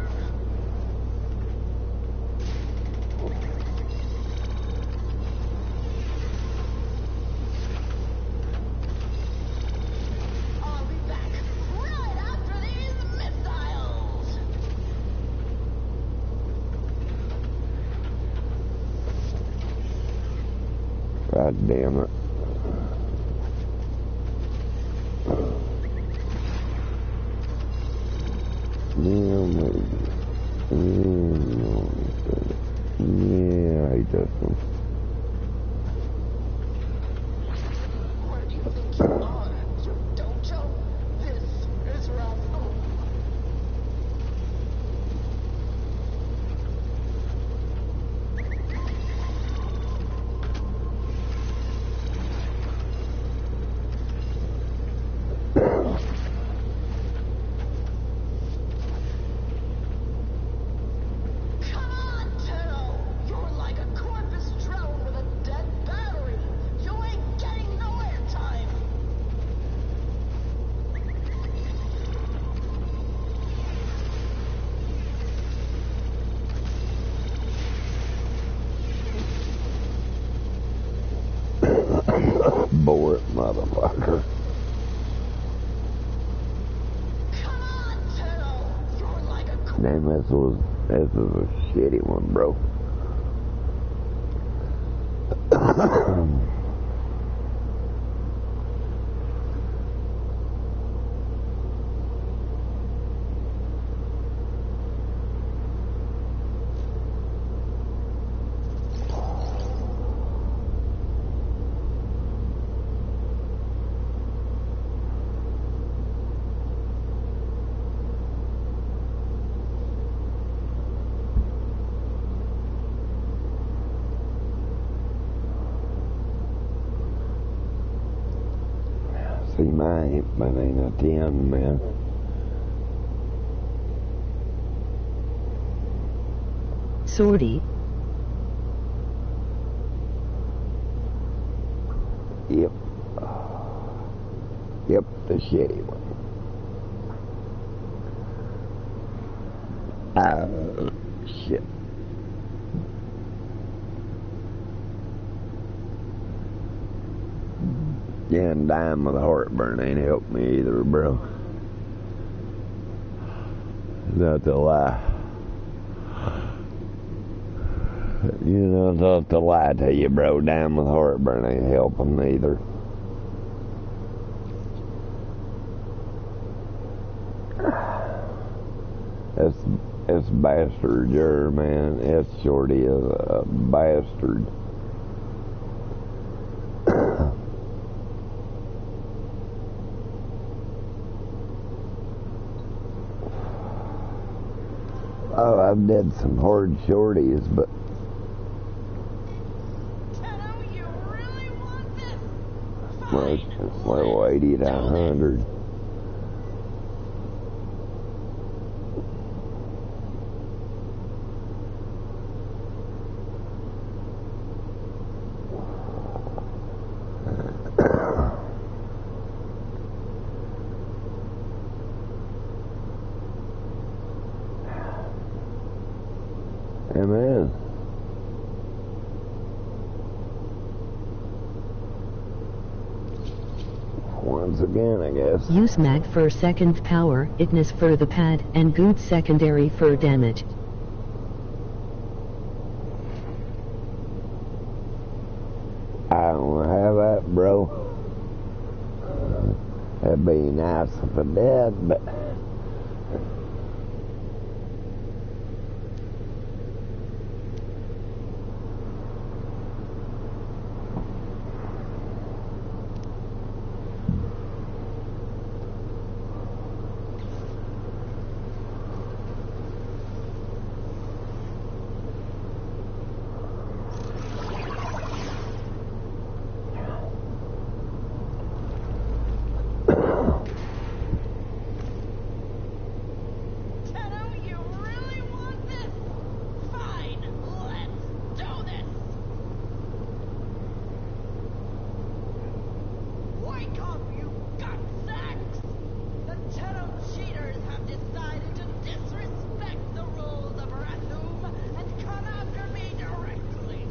God damn it. Yeah, I hate this one. Where do you think you are? You dojo? This is rough. Come on, Tenno! You're like a corpus drone with a dead battery. You ain't getting no airtime. Bore it, motherfucker. Come on, Tenno! You're like a Damn, this is a shitty one, bro. See, mine ain't a 10, man. Sortie. Yep. Yep, the shitty one. Shit. Yeah, and dying with a heartburn ain't helped me either, bro. Not to lie. You know, not to lie to you, bro. Dying with heartburn ain't helping either. This bastard here, man. This shorty is a bastard. Oh, I've did some hard shorties, but Tenno, you really want this? like Fine, level let's 80 to do this. 100. Amen. Once again, I guess. Use mag for second power, itness for the pad, and good secondary for damage. I don't have that, bro. That'd be nice if I did, but Tenno, you really want this? Fine, let's do this. Wake up, you gutsacks! The Tenno cheaters have decided to disrespect the rules of Rathum and come after me directly.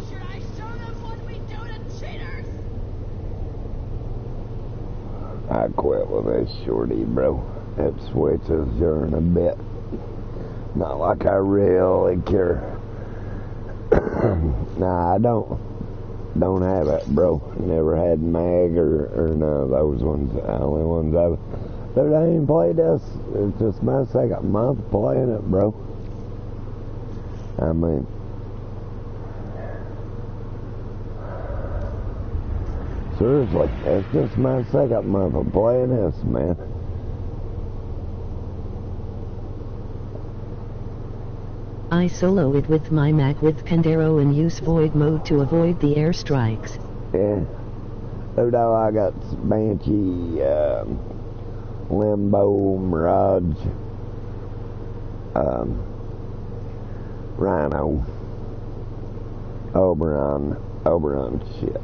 Should I show them what we do to cheaters? I quit with this shorty, bro. It switches here in a bit. Not like I really care. Nah, I don't have it, bro. Never had mag or none of those ones. The only ones dude, I ain't played this. It's just my second month playing it, bro. I mean, seriously, it's just my second month of playing this, man. I solo it with my Mac with Pandero and use void mode to avoid the airstrikes. Yeah. Though I got Banshee, Limbo, Mirage, Rhino, Oberon shit.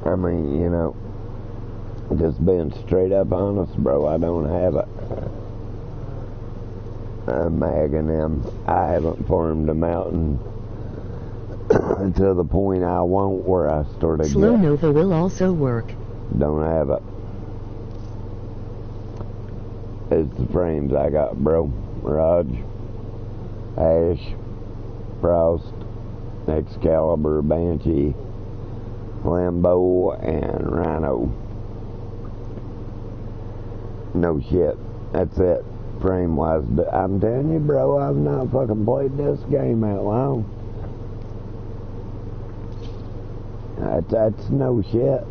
I mean, you know, just being straight up honest, bro, I don't have it. Mag and them, I haven't farmed them out to the point I won't where I started. Slow Nova will also work. Don't have it. It's the frames I got, bro. Mirage, Ash, Frost, Excalibur, Banshee, Lambo, and Rhino. No shit. That's it. Frame wise. But I'm telling you, bro, I've not fucking played this game that long. That's no shit.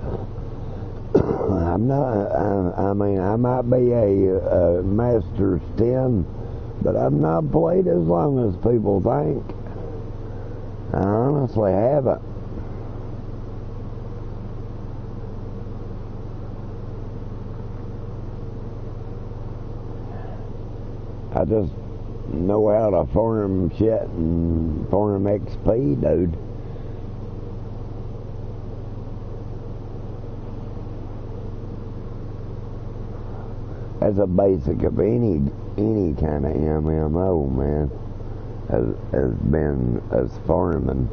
I'm not. I mean, I might be a Master's 10, but I've not played as long as people think. I honestly haven't. I just know how to farm shit and farm XP, dude. That's a basic of any kind of MMO, man. Has been as farming,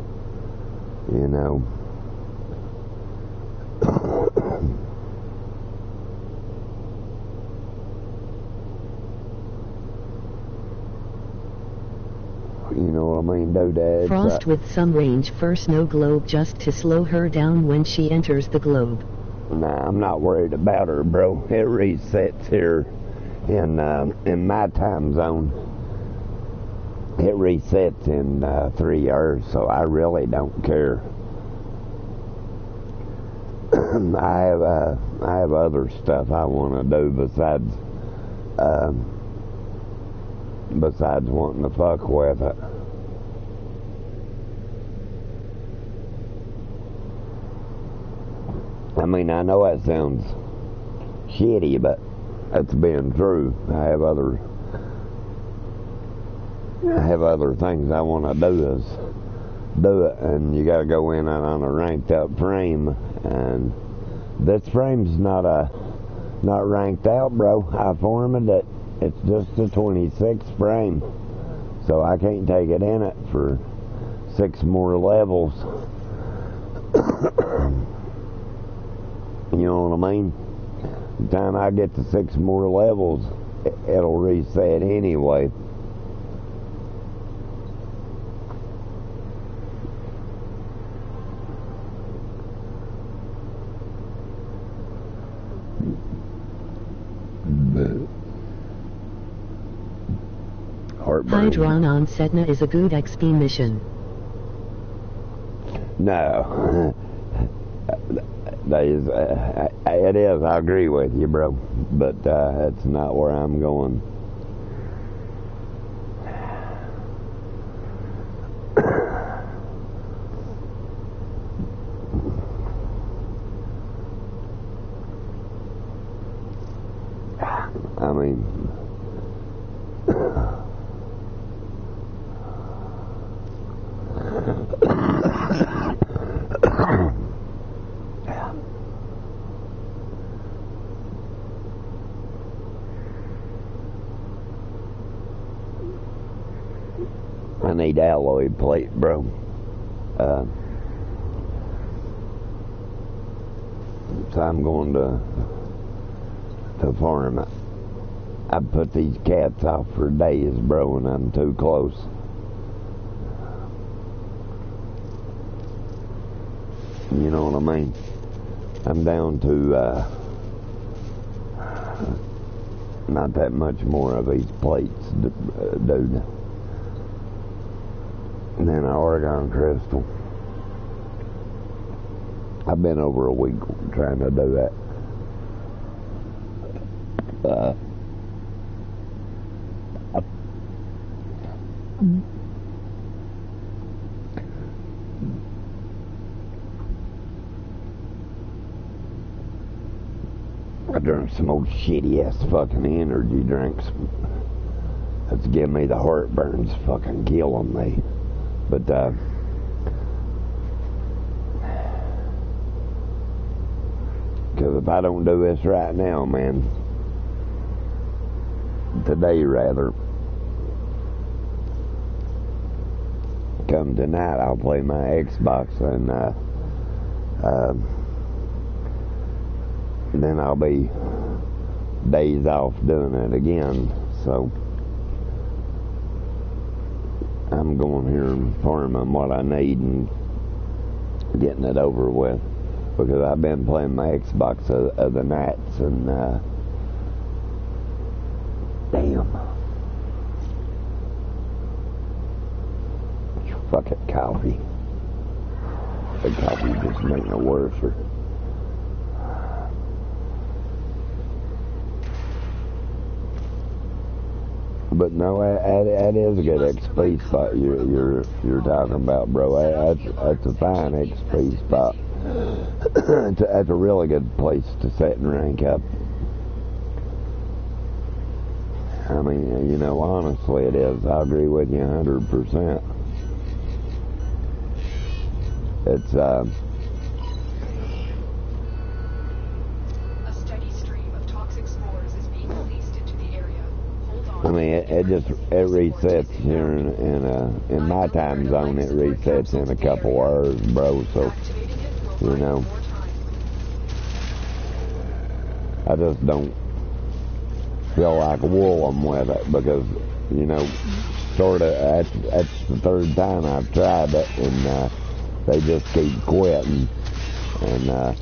you know. You know what I mean, dude? Frost with some range for Snow Globe just to slow her down when she enters the globe. Nah, I'm not worried about her, bro. It resets here in my time zone. It resets in 3 hours, so I really don't care. I have other stuff I want to do besides wanting to fuck with it. I mean, I know that sounds shitty, but that's being true. I have other things I want to do it, and you got to go in on a ranked up frame, and this frame's not ranked out, bro. I formed it. It's just a 26 frame, so I can't take it in it for 6 more levels. You know what I mean? The time I get to 6 more levels, it'll reset anyway. Hydron on Setna is a good XP mission. No. That is, it is, I agree with you, bro. But that's not where I'm going. I mean, I need alloy plate, bro. So I'm going to farm. I've put these cats off for days, bro, and I'm too close. You know what I mean? I'm down to not that much more of these plates, dude. And then an Oregon crystal. I've been over a week trying to do that. I drank some old shitty ass fucking energy drinks. That's giving me the heartburns, fucking killing me. But because if I don't do this right now, man, today rather, come tonight I'll play my Xbox and then I'll be days off doing it again. So I'm going here and farming what I need and getting it over with, because I've been playing my Xbox other nights and damn, fuck it, coffee. The coffee just making it worse. But no, that is a good XP spot you're talking about, bro. That's a fine XP spot. That's a really good place to set and rank up. I mean, you know, honestly it is. I agree with you 100%. It's A steady stream of toxic spores is being released into the area. Hold on. I mean, it resets here in my time zone. It resets in a couple hours, bro. So, you know, I just don't feel like wooling with it, because, you know, sort of that's the third time I've tried it, and they just keep quitting, and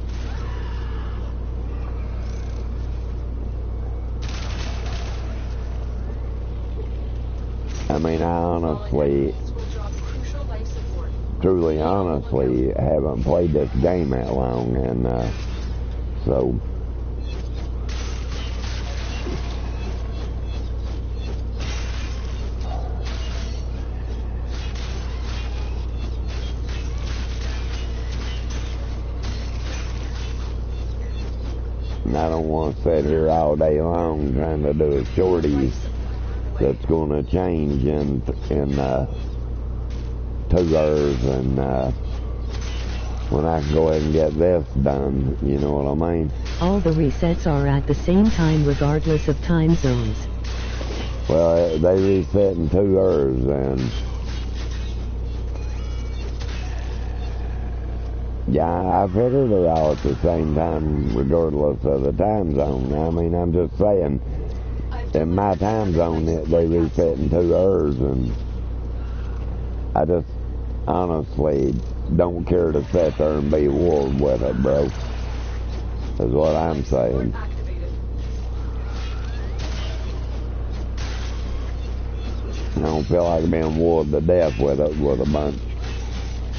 I mean, I honestly, truly honestly haven't played this game that long, and so and I don't want to sit here all day long trying to do a shorty that's going to change in 2 hours, and when I can go ahead and get this done, you know what I mean? All the resets are at the same time regardless of time zones. Well, they reset in 2 hours, and yeah, I figured they're all at the same time regardless of the time zone. I mean, I'm just saying, in my time zone, they reset in 2 hours, and I just honestly don't care to sit there and be wooed with it, bro. Is what I'm saying. I don't feel like being wooed to death with it, with a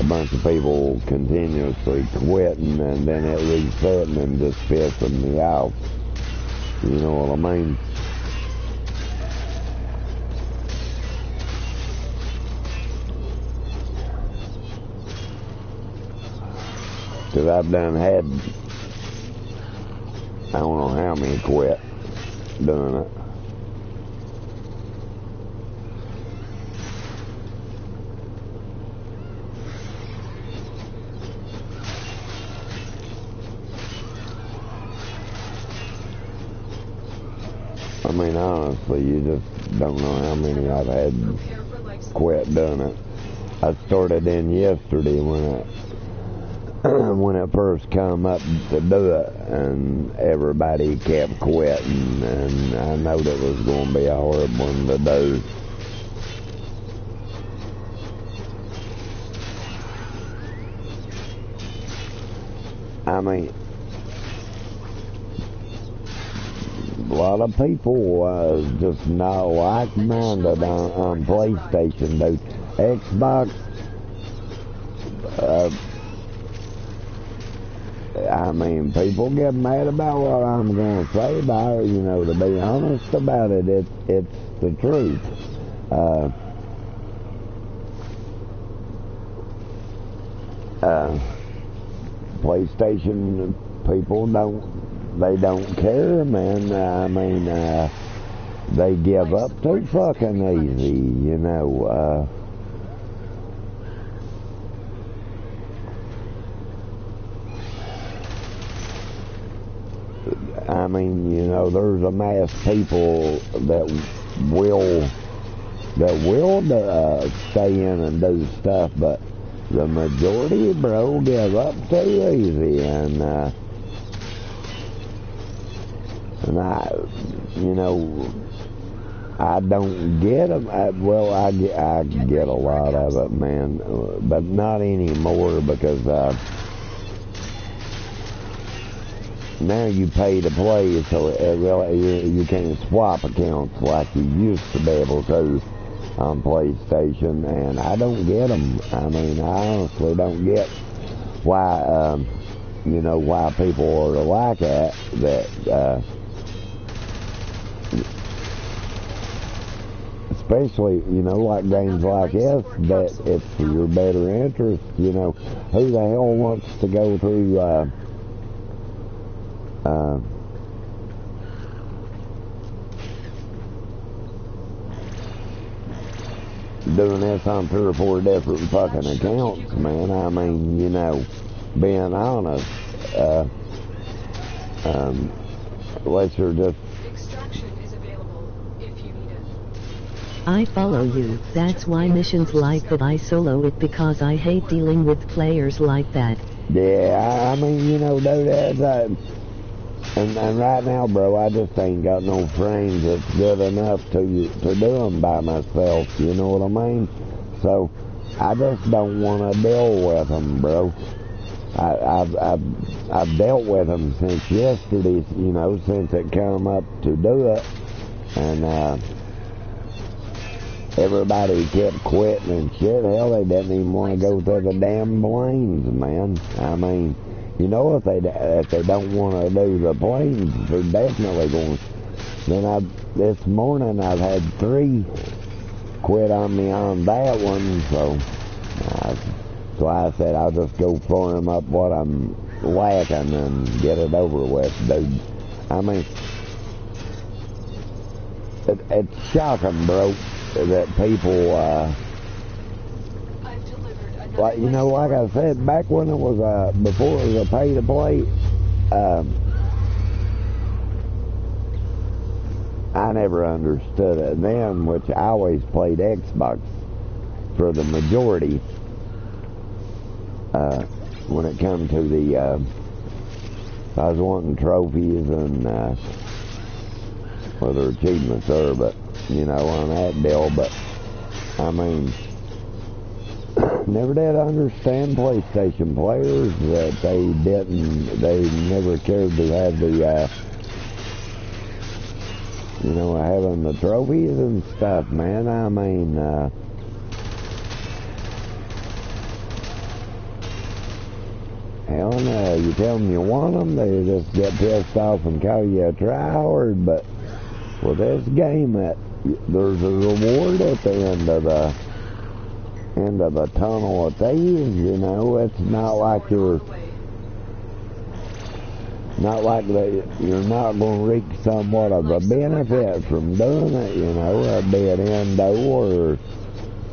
bunch of people continuously quitting and then it resetting and just pissing me off. You know what I mean? Because I've done had, I don't know how many quit doing it. I mean, honestly, you just don't know how many I've had quit doing it. I started in yesterday when when it first come up to do it, and everybody kept quitting, and I know that was going to be a horrible one to do. I mean, a lot of people just not like-minded on PlayStation, dude. Xbox, I mean, people get mad about what I'm going to say about it. You know, to be honest about it, it's the truth. PlayStation people don't care, man. I mean, they give up too fucking easy, you know. I mean, you know, there's a mass of people that will stay in and do stuff, but the majority, bro, give up too easy, and I, you know, I don't get them. I get a lot of it, man, but not anymore, because now you pay to play, so you can't swap accounts like you used to be able to on PlayStation, and I don't get them. I mean, I honestly don't get why, you know, why people are like that. Especially, you know, like games like this, that it's for your better interest. You know, who the hell wants to go through doing this on 3 or 4 different fucking accounts, man? I mean, you know, being honest, unless you're just... Extraction is available if you need it. I follow you. That's why missions like that I solo it, because I hate dealing with players like that. Yeah, I mean, you know, dude, and right now, bro, I just ain't got no frames that's good enough to do them by myself, you know what I mean? So, I just don't want to deal with them, bro. I've dealt with them since yesterday, you know, since it come up to do it, and everybody kept quitting and shit. Hell, they didn't even want to go through the damn planes, man. I mean, you know, if they don't want to do the planes, they're definitely going. Then this morning I've had 3 quit on me on that one, so I said I'll just go farm up what I'm lacking and get it over with, dude. I mean, it's shocking, bro, that people, like, you know, like I said, back when it was before it was a pay to play, I never understood it then, which I always played Xbox for the majority. When it come to the, I was wanting trophies and whether achievements are, but you know, on that deal. But I mean, never did understand PlayStation players that they never cared to have the, you know, having the trophies and stuff, man. I mean, hell no, you tell them you want them, they just get pissed off and call you a tryhard. But with this game, there's a reward at the end of the tunnel of thieves, you know. It's not like you're not going to reap somewhat of a benefit from doing it, you know, be it endo or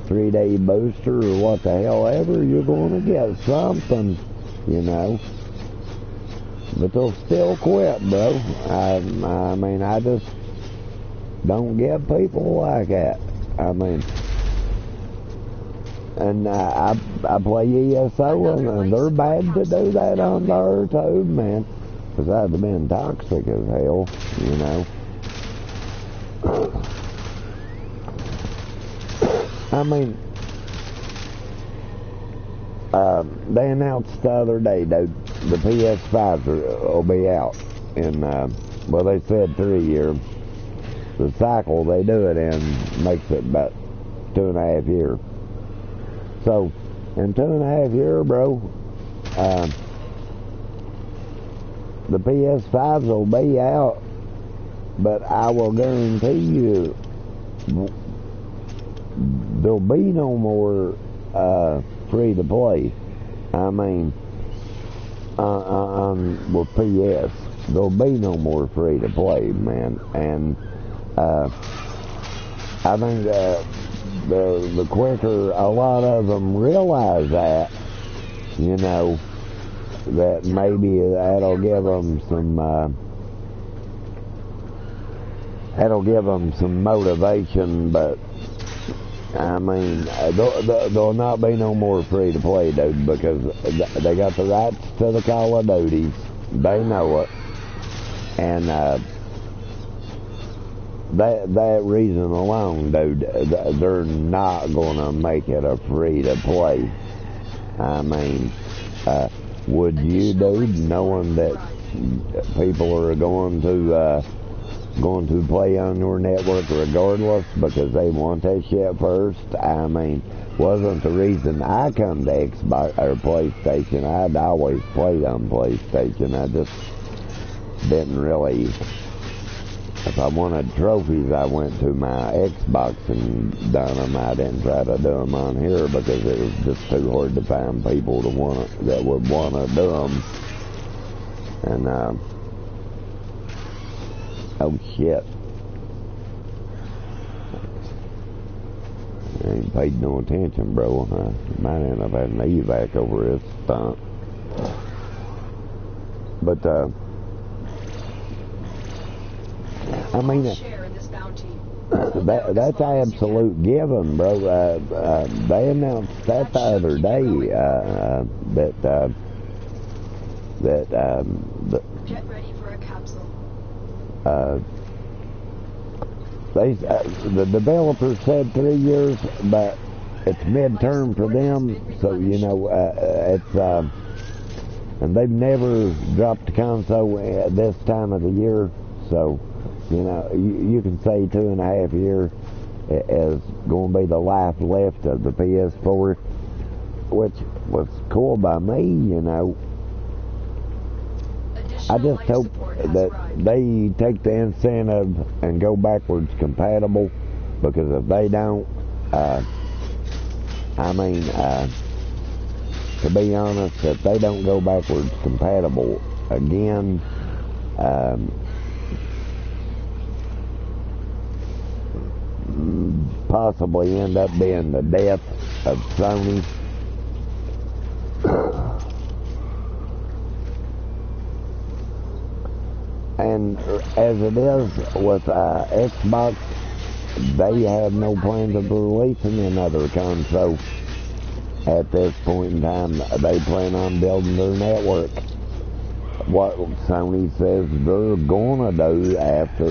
3-day booster or what the hell ever. You're going to get something, you know. But they'll still quit, bro. I mean, I just don't get people like that. I mean, And I play ESO, and they're bad to do that on there too, man. Besides being toxic as hell, you know. I mean, they announced the other day, dude, the PS5s will be out in, well, they said 3 years. The cycle they do it in makes it about 2.5 years. So, in 2.5 years, bro, the PS5s will be out, but I will guarantee you there'll be no more free to play. I mean, with PS, there'll be no more free to play, man. And I think the quicker a lot of them realize that, you know, that maybe that'll give them some motivation. But I mean, there'll not be no more free to play, dude, because they got the rights to the Call of Duties. They know it, and that reason alone, dude, they're not gonna make it a free to play. I mean, would you, dude, knowing that people are going to play on your network regardless because they want that shit first? I mean, wasn't the reason I come to Xbox or PlayStation. I'd always played on PlayStation. I just didn't really. If I wanted trophies, I went to my Xbox and done them. I didn't try to do them on here because it was just too hard to find people that would want to do them. And oh shit! I ain't paid no attention, bro. I might end up having an evac over this stunt. But I mean, that's absolute given, bro. They announced that the other day Get ready for a capsule. The developers said 3 years, but it's midterm for them, so you know it's and they've never dropped a console at this time of the year, so. You know, you can say 2.5 years is going to be the life left of the PS4, which was cool by me, you know. I just hope that they take the incentive and go backwards compatible, because if they don't, I mean, to be honest, if they don't go backwards compatible again, possibly end up being the death of Sony. And as it is with Xbox, they have no plans of releasing another console at this point in time. They plan on building their network. What Sony says they're gonna do after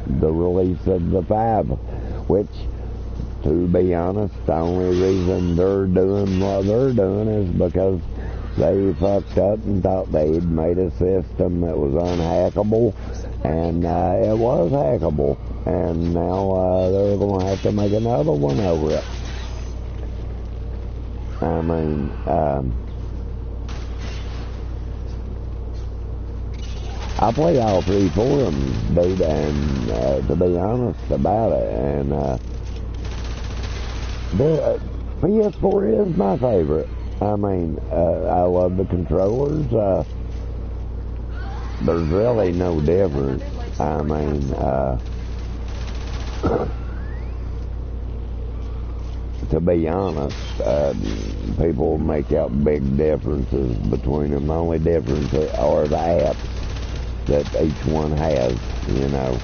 the release of the 5, which, to be honest, the only reason they're doing what they're doing is because they fucked up and thought they'd made a system that was unhackable, and it was hackable, and now they're going to have to make another one over it. I mean, I play all 3 forums, dude, and to be honest about it, and the PS4 is my favorite. I mean, I love the controllers. There's really no difference. I mean, to be honest, people make out big differences between them. The only difference are the apps that each one has, you know,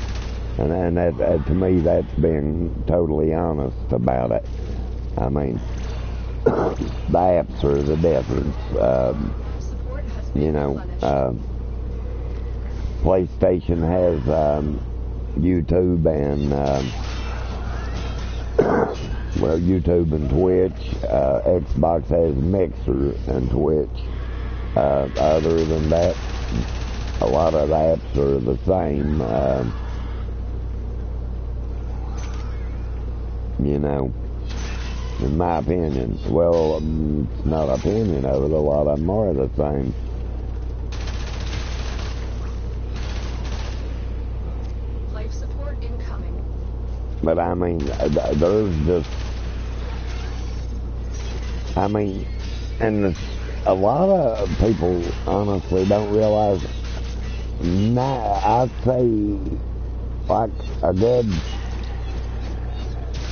and that, to me, that's being totally honest about it. I mean, the apps are the difference. Support has been You know, replenished. PlayStation has YouTube and well, YouTube and Twitch. Xbox has Mixer and Twitch. Other than that, a lot of the apps are the same. You know, in my opinion. Well, it's not opinion of it. A lot of them are the same. Life support incoming. But I mean, there's just, I mean, and a lot of people honestly don't realize, I'd say like a good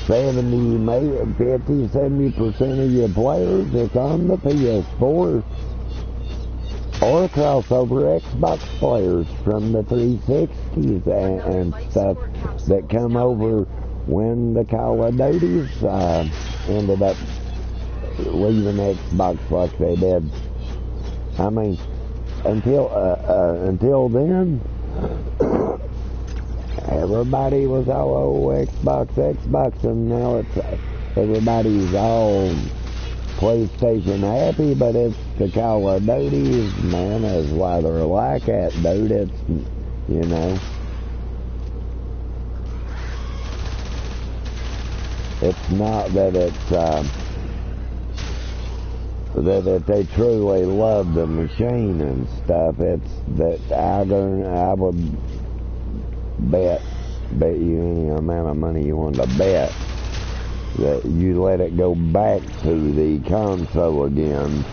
70, maybe 50, 70% of your players that's on the PS4 or crossover Xbox players from the 360s and stuff that come over when the Call of Duties ended up leaving Xbox like they did. I mean, until then, everybody was all Xbox, and now it's everybody's all PlayStation happy, but it's the Call of Duties, man. That's why they're like that, dude. It's, you know, it's not that it's that they truly love the machine and stuff. It's that I would bet you any amount of money you want to bet that you let it go back to the console again,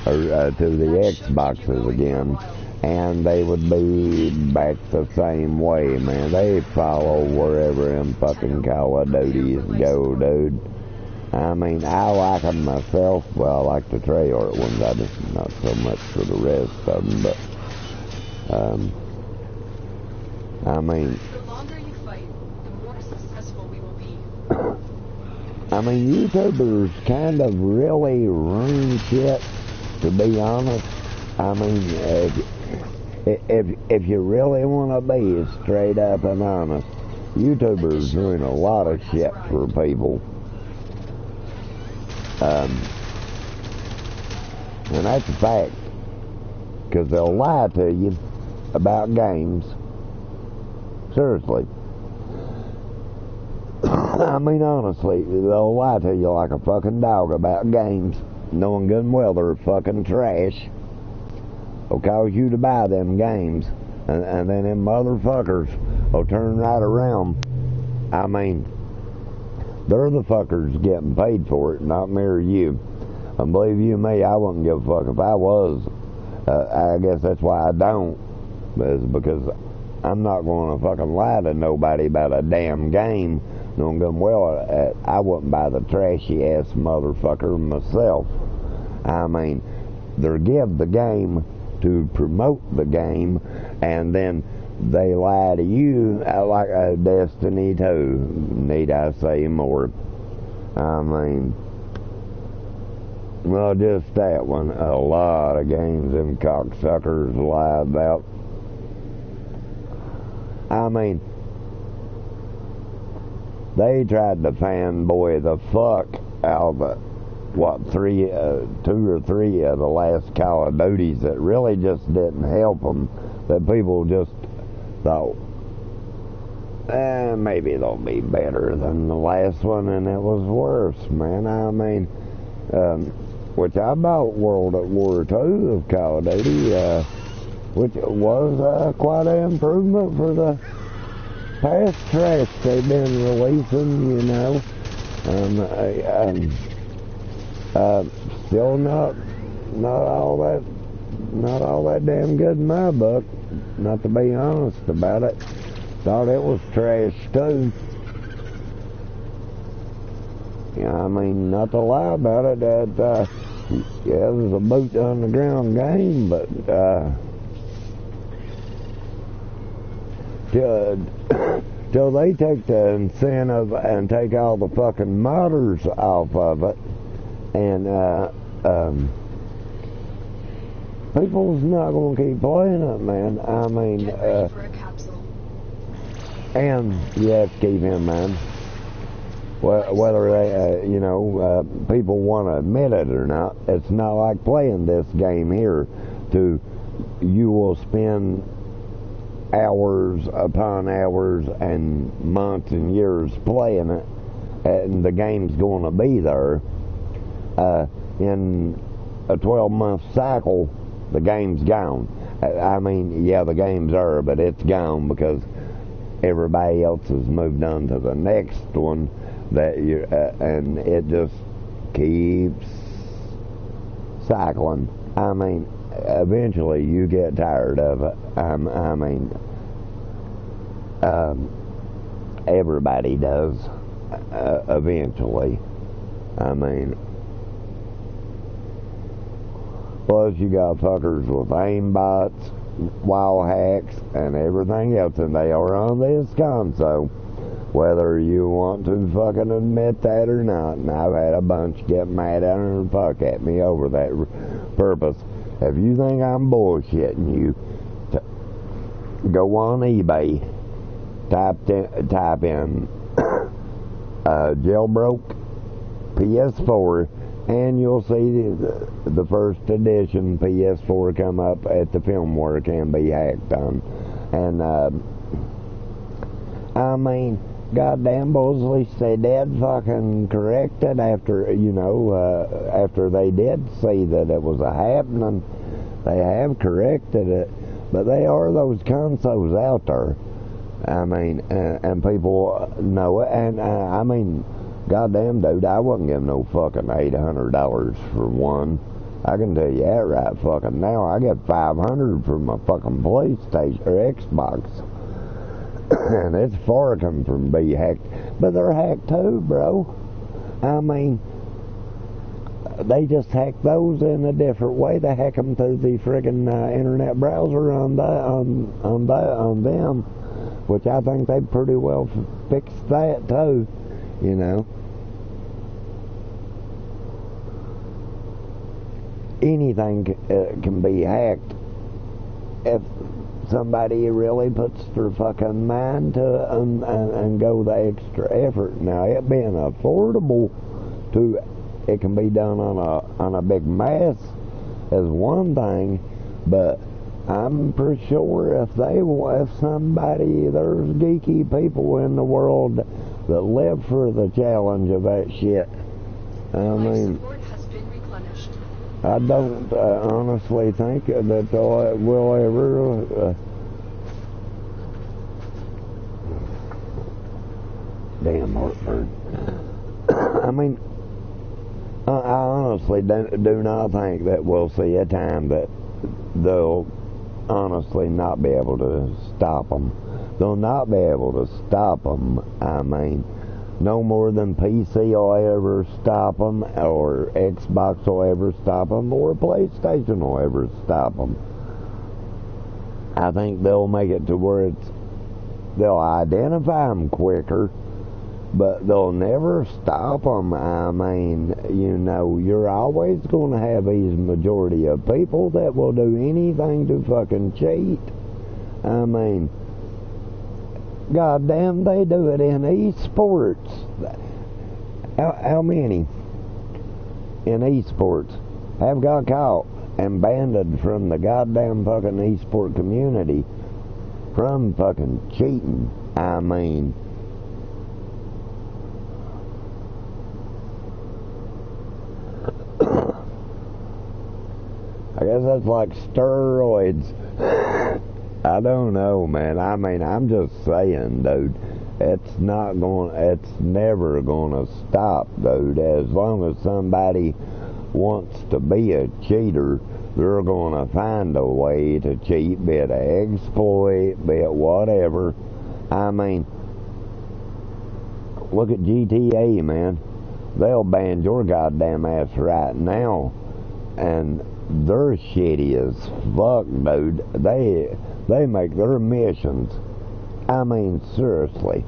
or to the Xboxes again, and they would be back the same way, man. They follow wherever them fucking Call of Duties go, dude. I mean, I like them myself. Well, I like the Treyarch ones. I just not so much for the rest of them, but I mean, The longer you fight, the more successful we will be. I mean, YouTubers kind of really ruin shit, to be honest. I mean, if you really want to be straight up and honest, YouTubers ruin a lot of shit for people. And that's a fact, because they'll lie to you about games. Seriously. I mean, honestly, they'll lie to you like a fucking dog about games, knowing good and well they're fucking trash. Will cause you to buy them games, and then them motherfuckers will turn right around. I mean, they're the fuckers getting paid for it, not me or you. And believe you me, I wouldn't give a fuck if I was. I guess that's why I don't, is because I'm not going to fucking lie to nobody about a damn game, knowing good and well I wouldn't buy the trashy ass motherfucker myself. I mean, they're give the game to promote the game, and then they lie to you like a Destiny 2. Need I say more? I mean, well, just that one. A lot of games them cocksuckers lie about. I mean, they tried to fanboy the fuck out of two or three of the last Call of Duties that really just didn't help them. That people just thought, maybe they'll be better than the last one, and it was worse, man. I mean, which I bought World at War II of Call of Duty, which was quite an improvement for the past trash they've been releasing, you know. Still not all that damn good in my book, not to be honest about it. Thought it was trash too. Yeah, I mean, not to lie about it, that yeah, it was a boot on the ground game, but till they take the incentive and take all the fucking modders off of it, And people's not going to keep playing it, man. I mean, Get ready for a capsule. and you have to keep in mind, whether they, people want to admit it or not, it's not like playing this game here you will spend hours upon hours and months and years playing it, and the game's going to be there. In a 12-month cycle, the game's gone. I mean, yeah, the game's there, but it's gone because everybody else has moved on to the next one. And it just keeps cycling. I mean, eventually you get tired of it. Everybody does. Eventually. I mean, plus you got fuckers with aimbots, wall hacks, and everything else, and they are on this console, whether you want to fucking admit that or not. And I've had a bunch get mad at her and fuck at me over that purpose. If you think I'm bullshitting you, go on eBay, type in jailbroke PS4, and you'll see the first edition PS4 come up at the film where it can be hacked on. And I mean, goddamn, Bosley said dead fucking corrected after after they did see that it was a happening. They have corrected it, but they are those consoles out there. I mean, and people know it. And I mean, goddamn, dude, I wouldn't give no fucking $800 for one. I can tell you that right fucking now. I get $500 for my fucking PlayStation or Xbox. And it's far from being hacked. But they're hacked too, bro. I mean, they just hack those in a different way. They hack them through the friggin' internet browser on them, which I think they pretty well fixed that too, you know. Anything can be hacked if somebody really puts their fucking mind to it and go the extra effort. Now, it being affordable it can be done on a big mass is one thing, but I'm pretty sure if somebody, there's geeky people in the world that live for the challenge of that shit. I mean, support has been replenished. I don't honestly think that we'll ever damn heartburn. I mean, I honestly do not think that we'll see a time that they'll honestly not be able to stop them. They'll not be able to stop them. I mean, no more than PC will ever stop them, or Xbox will ever stop them, or PlayStation will ever stop them. I think they'll make it to where they'll identify them quicker, but they'll never stop them. I mean, you're always going to have these majority of people that will do anything to fucking cheat. I mean, goddamn, they do it in esports. How many in esports have got caught and banned from the goddamn fucking esport community from fucking cheating? I mean, I guess that's like steroids. I don't know, man. I mean, I'm just saying, dude. It's never gonna stop, dude. As long as somebody wants to be a cheater, they're gonna find a way to cheat, be it an exploit, be it whatever. I mean, look at GTA, man. They'll ban your goddamn ass right now, and they're shitty as fuck, dude. They make their missions. I mean, seriously.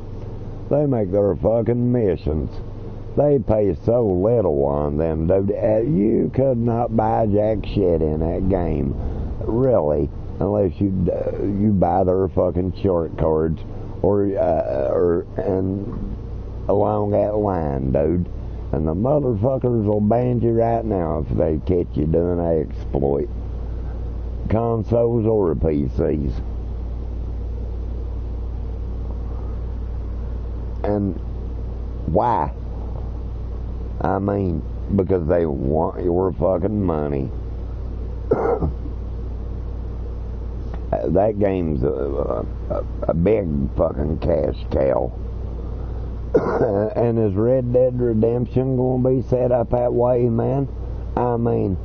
They make their fucking missions. they pay so little on them, dude. You could not buy jack shit in that game, really, unless you buy their fucking short cards or and along that line, dude. And the motherfuckers will ban you right now if they catch you doing an exploit. Consoles or PCs. And why? I mean, because they want your fucking money. That game's a big fucking cash cow. And is Red Dead Redemption going to be set up that way, man? I mean,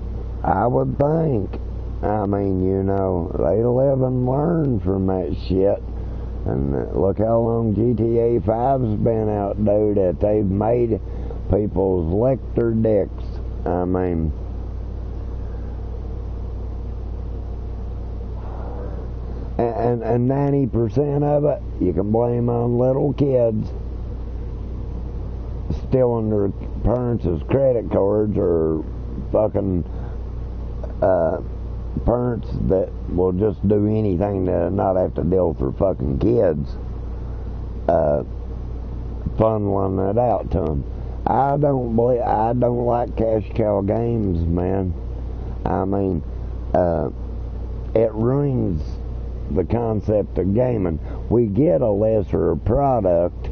I would think. I mean, you know, they live and learn from that shit. And look how long GTA 5's been out, dude, that they've made people's lick their dicks. I mean, and 90% of it, you can blame on little kids stealing their parents' credit cards, or fucking parents that will just do anything to not have to deal with their fucking kids, funneling it out to them. I don't like cash cow games, man. I mean, it ruins the concept of gaming. We get a lesser product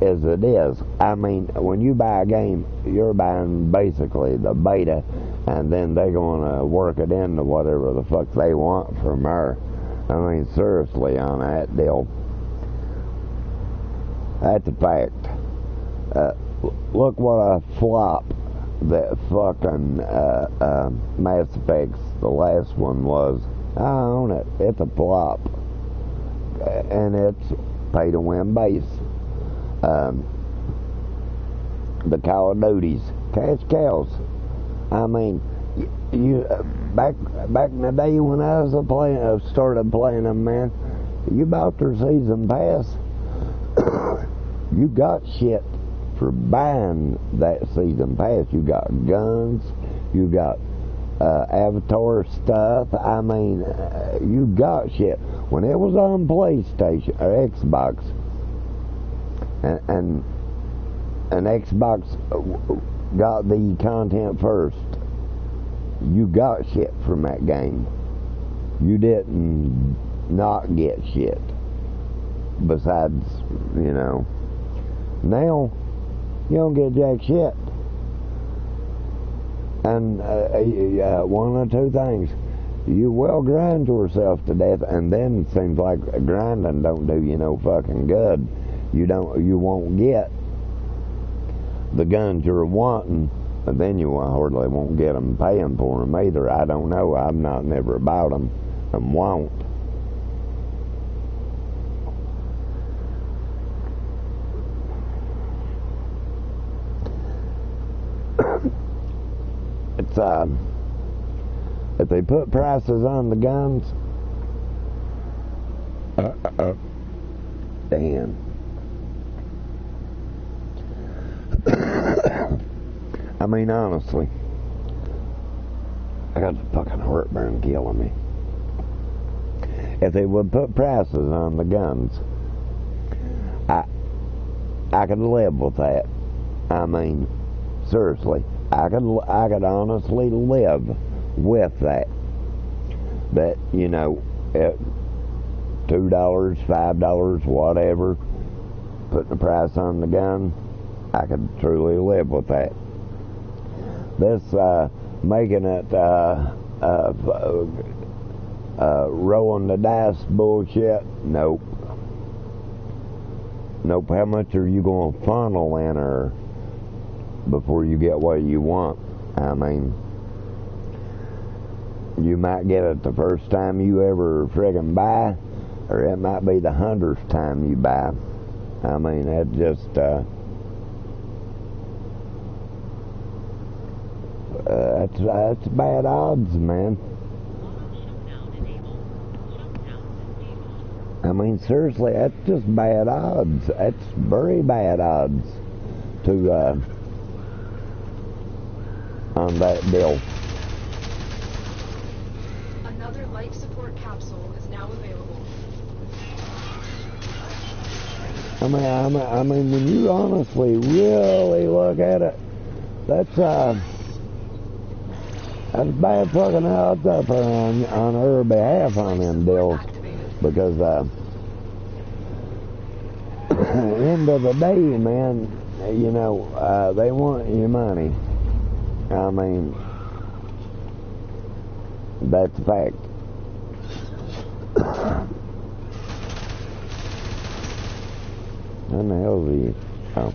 as it is. I mean, when you buy a game, you're buying basically the beta, and then they're going to work it into whatever the fuck they want from her. I mean, seriously, on that deal. That's a fact. Look what a flop that fucking Mass Effects, the last one, was. I own it. It's a flop. And it's pay-to-win base. The Call of Duties, cash cows. I mean, you back in the day when I was started playing them, man, you bought their season pass. You got shit for buying that season pass. You got guns, you got Avatar stuff. I mean, you got shit. When it was on PlayStation or Xbox, and Xbox got the content first, you got shit from that game. You didn't not get shit. Besides, you know, now you don't get jack shit. And one of two things: you will grind yourself to death, and then it seems like grinding don't do you no fucking good. You won't get the guns you're wanting, but then you hardly won't get them paying for them either. I don't know. I've never bought them and won't. It's if they put prices on the guns, damn. I mean, honestly, I got the fucking heartburn killing me. If they would put prices on the guns, I could live with that. I mean, seriously, I could honestly live with that. But, you know, at $2, $5, whatever, putting a price on the gun, I could truly live with that. This making it rolling the dice bullshit, nope. Nope. How much are you going to funnel in her before you get what you want? I mean, you might get it the first time you ever friggin' buy, or it might be the 100th time you buy. I mean, that just that's bad odds, man. I mean, seriously, that's just bad odds. That's very bad odds. to on that deal. Another life support capsule is now available. I mean, when you honestly really look at it, that's bad fucking odds up on her behalf on them deals, because end of the day, man, you know, they want your money. I mean, that's a fact. What the hell are you? Oh.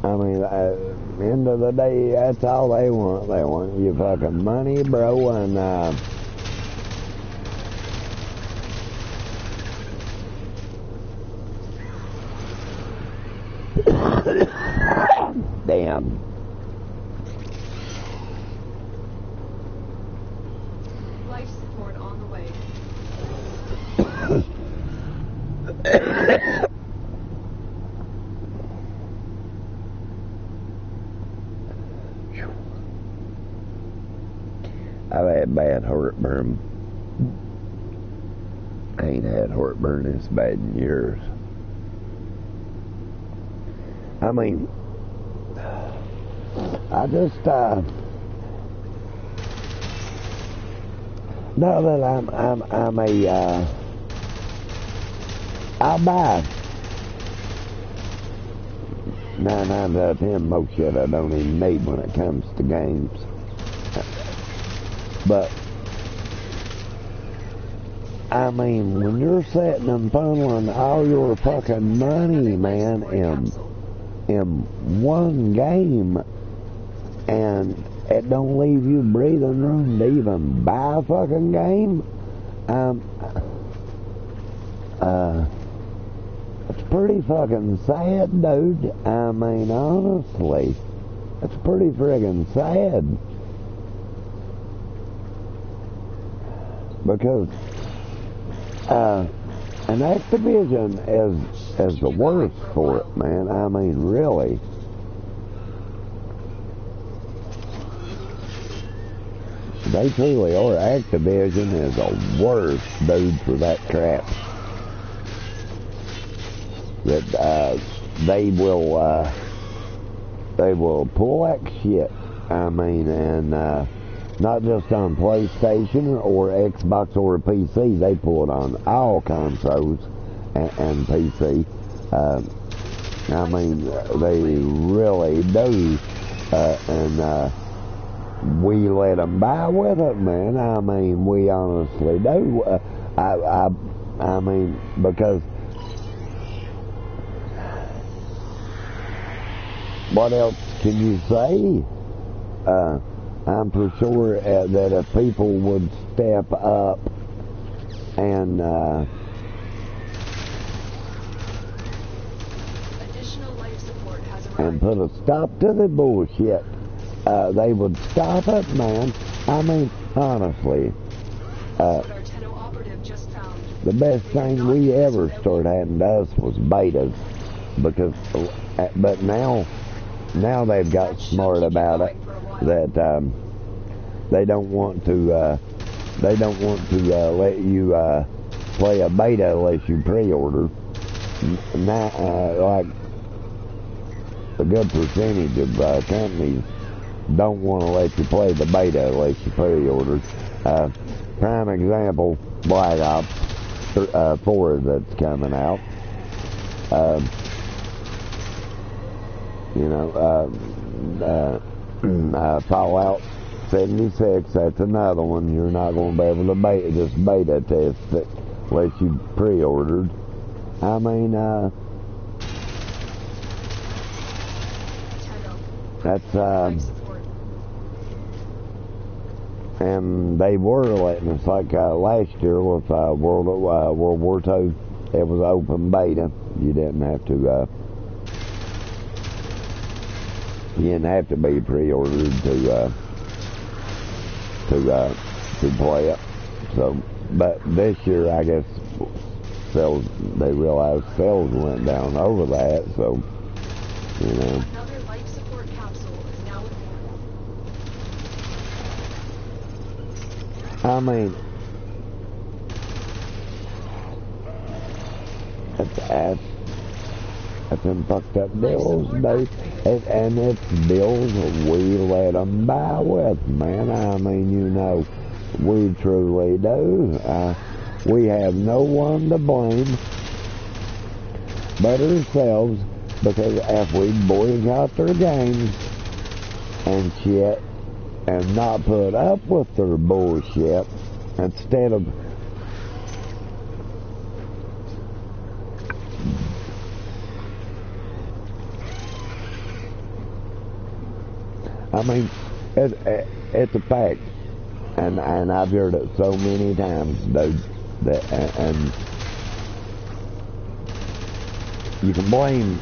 I mean, end of the day, that's all they want. They want your fucking money, bro, and damn. Life support on the way. I've had bad heartburn. I ain't had heartburn this bad in years. I mean, I just now that I'm a I buy 9 times out of 10 most shit I don't even need when it comes to games. But I mean, when you're sitting and funneling all your fucking money, man, in one game, and it don't leave you breathing room to even buy a fucking game, it's pretty fucking sad, dude. I mean, honestly, it's pretty friggin' sad. Because an Activision is the worst for it, man. I mean, really. They truly are. Activision is the worst dude for that crap. That they will pull that shit. I mean, and not just on PlayStation or Xbox or PC. They pull it on all consoles and PC. I mean, they really do. And we let them buy with it, man. I mean, we honestly do. I mean, because what else can you say? I'm for sure that if people would step up and Additional life support has arrived. and put a stop to the bullshit, they would stop it, man. I mean, honestly, What our Tenno operative just found. the best thing we ever started having to us was betas, because, but now they've got smart about it. That they don't want to let you play a beta unless you pre-order. Now, like a good percentage of companies don't want to let you play the beta unless you pre-order. Prime example, Black Ops 4 that's coming out. You know, Fallout 76, that's another one. You're not going to be able to just beta test it unless you pre-ordered. I mean, that's, and they were letting us, like last year with World War II, it was open beta. You didn't have to, you didn't have to be pre-ordered to play it. So, but this year, I guess sales, they realized sales went down over that, so, you know. Another life support capsule is now available. I mean, that's some fucked up deals, dude. And it's deals we let them buy with, man. I mean, you know, we truly do. We have no one to blame but ourselves, because if we boycott their games and shit and not put up with their bullshit, instead of I mean, it's a fact, and I've heard it so many times, dude, that, and you can blame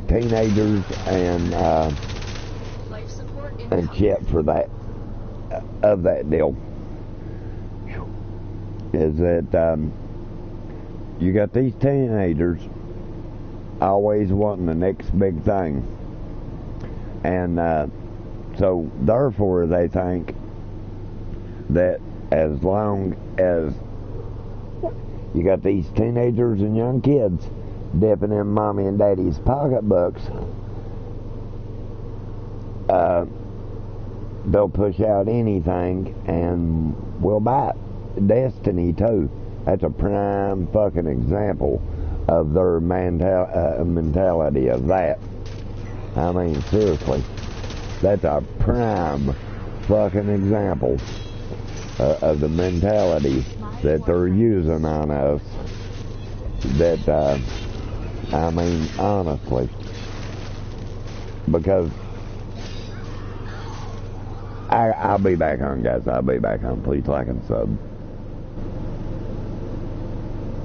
teenagers and Life support and shit for that, of that deal. Is that you got these teenagers always wanting the next big thing. And so, therefore, they think that as long as you got these teenagers and young kids dipping in mommy and daddy's pocketbooks, they'll push out anything and we'll buy it. Destiny, too. That's a prime fucking example of their mentality of that. I mean, seriously, that's a prime fucking example of the mentality that they're using on us. That, I mean, honestly, because I'll be back on, guys. I'll be back on. Please like and sub.